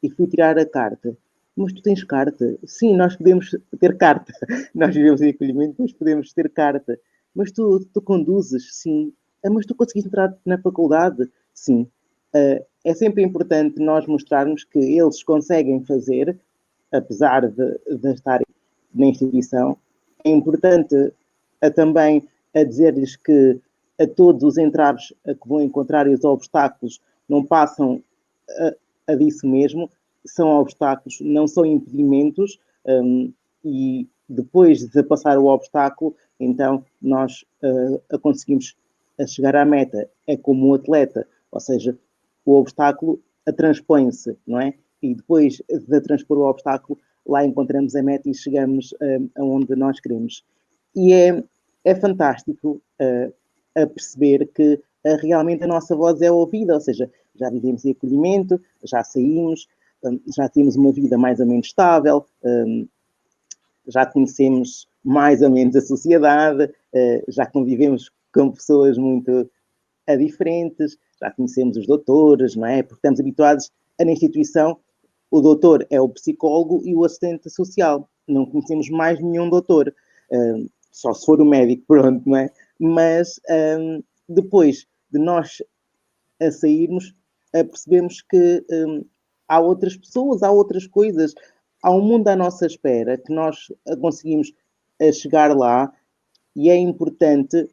e fui tirar a carta, mas tu tens carta? Sim, nós podemos ter carta. Nós vivemos em acolhimento, mas podemos ter carta. Mas tu conduzes? Sim. Mas tu conseguiste entrar na faculdade? Sim. É sempre importante nós mostrarmos que eles conseguem fazer, apesar de estarem na instituição. É importante também dizer-lhes que a todos os entraves que vão encontrar e os obstáculos não passam a disso mesmo, são obstáculos, não são impedimentos, e depois de passar o obstáculo, então nós conseguimos chegar à meta. É como um atleta, ou seja, o obstáculo transpõe-se, não é? E depois de transpor o obstáculo, lá encontramos a meta e chegamos aonde nós queremos. E é fantástico a perceber que realmente a nossa voz é ouvida, ou seja, já vivemos em acolhimento, já saímos, já temos uma vida mais ou menos estável, já conhecemos mais ou menos a sociedade, já convivemos com pessoas muito diferentes, já conhecemos os doutores, não é? Porque estamos habituados na instituição, o doutor é o psicólogo e o assistente social. Não conhecemos mais nenhum doutor, só se for o médico, pronto, não é? Mas depois de nós a sairmos, percebemos que há outras pessoas, há outras coisas, há um mundo à nossa espera que nós conseguimos chegar lá, e é importante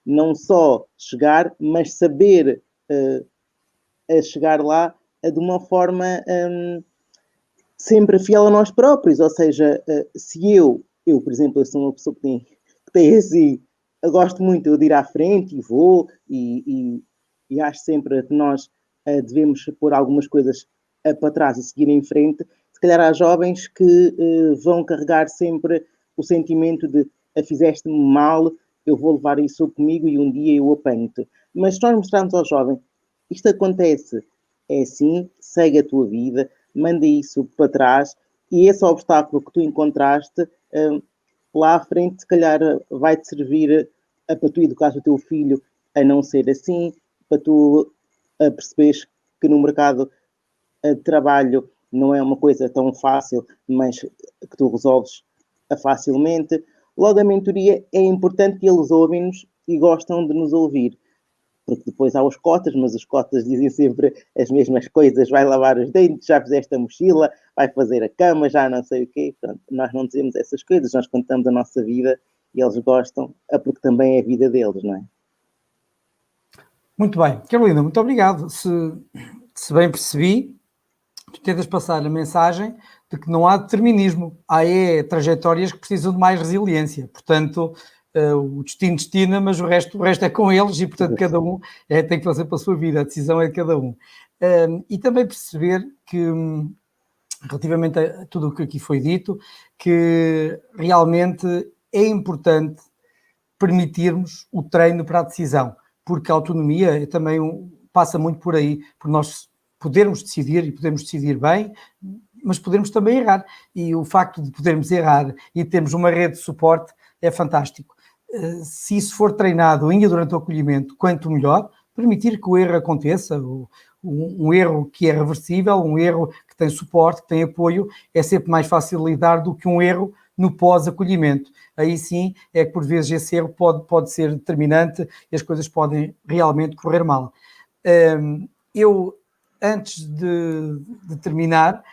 não só chegar, mas saber chegar lá de uma forma sempre fiel a nós próprios. Ou seja, se eu, por exemplo, eu sou uma pessoa que tem assim, eu gosto muito de ir à frente e vou, e acho sempre que nós devemos pôr algumas coisas para trás e seguir em frente. Se calhar há jovens que vão carregar sempre o sentimento de fizeste-me mal, eu vou levar isso comigo e um dia eu apanho-te. Mas se nós mostrarmos ao jovem, isto acontece, é assim, segue a tua vida, manda isso para trás, e esse obstáculo que tu encontraste, lá à frente, se calhar vai-te servir para tu educar o teu filho a não ser assim, para tu perceberes que no mercado de trabalho não é uma coisa tão fácil, mas que tu resolves facilmente. Logo, a mentoria é importante que eles ouvem-nos e gostam de nos ouvir. porque depois há os cotas, mas os cotas dizem sempre as mesmas coisas, vai lavar os dentes, já fizeste a mochila, vai fazer a cama, já não sei o quê. Pronto, nós não dizemos essas coisas, nós contamos a nossa vida e eles gostam, porque também é a vida deles, não é? Muito bem. Carolina, muito obrigado. Se bem percebi, tu tentas passar a mensagem de que não há determinismo, há trajetórias que precisam de mais resiliência. Portanto, o destino destina, mas o resto é com eles e, portanto, cada um tem que fazer pela sua vida, a decisão é de cada um. E também perceber que, relativamente a tudo o que aqui foi dito, que realmente é importante permitirmos o treino para a decisão, porque a autonomia também passa muito por aí, por nós podermos decidir e podemos decidir bem, mas podemos também errar. E o facto de podermos errar e termos uma rede de suporte é fantástico. Se isso for treinado ainda durante o acolhimento, quanto melhor, permitir que o erro aconteça, um erro que é reversível, um erro que tem suporte, que tem apoio, é sempre mais fácil lidar do que um erro no pós-acolhimento. Aí sim é que por vezes esse erro pode ser determinante e as coisas podem realmente correr mal. Eu, antes de terminar,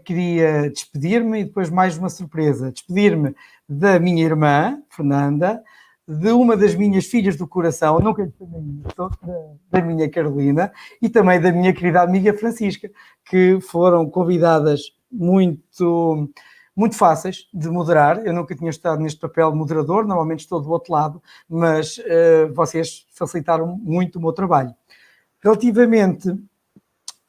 queria despedir-me e depois mais uma surpresa. Despedir-me da minha irmã, Fernanda, de uma das minhas filhas do coração, nunca lhe chamei isso, da minha Carolina, e também da minha querida amiga Francisca, que foram convidadas muito fáceis de moderar. Eu nunca tinha estado neste papel de moderador, normalmente estou do outro lado, mas vocês facilitaram muito o meu trabalho. Relativamente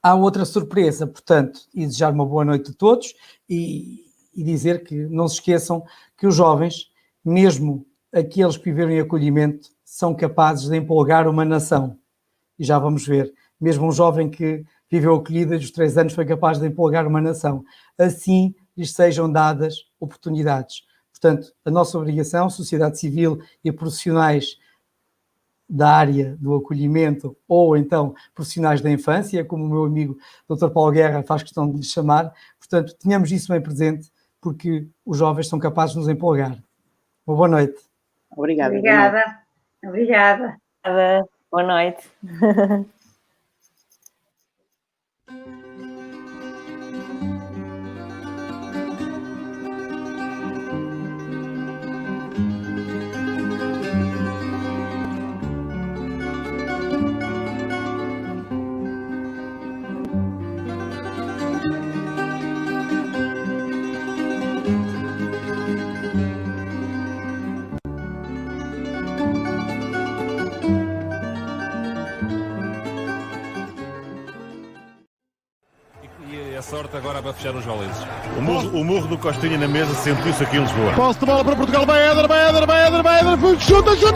à outra surpresa, portanto, e desejar uma boa noite a todos e dizer que não se esqueçam que os jovens, mesmo aqueles que viveram em acolhimento, são capazes de empolgar uma nação. E já vamos ver, mesmo um jovem que viveu acolhido dos 3 anos foi capaz de empolgar uma nação. Assim lhes sejam dadas oportunidades. Portanto, a nossa obrigação, sociedade civil e profissionais da área do acolhimento ou então profissionais da infância, como o meu amigo Dr. Paulo Guerra faz questão de lhe chamar, portanto, tenhamos isso bem presente, porque os jovens são capazes de nos empolgar. Uma boa noite. Obrigada. Obrigada. Boa noite. E a sorte agora para fechar os goleses. O murro do Costinha na mesa sentiu-se aqui em Lisboa. Posse de bola para Portugal, vai Éder, chuta! Gol! Gol!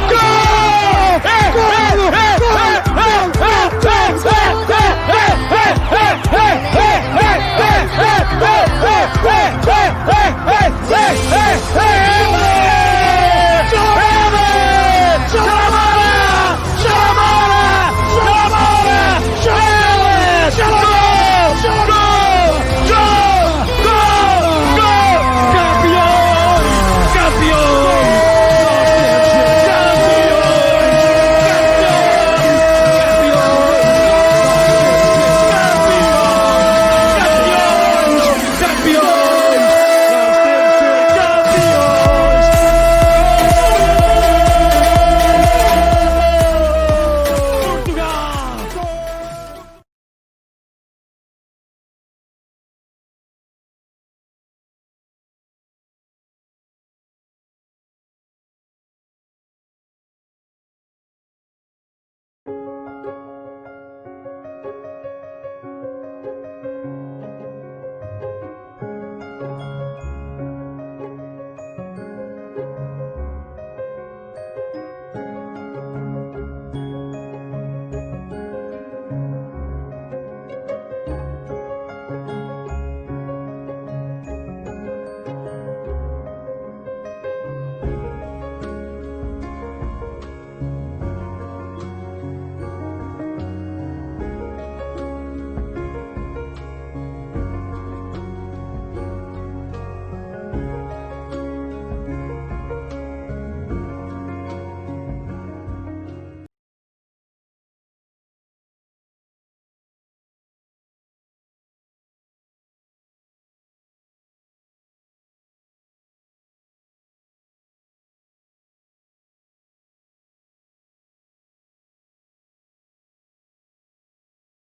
Gol!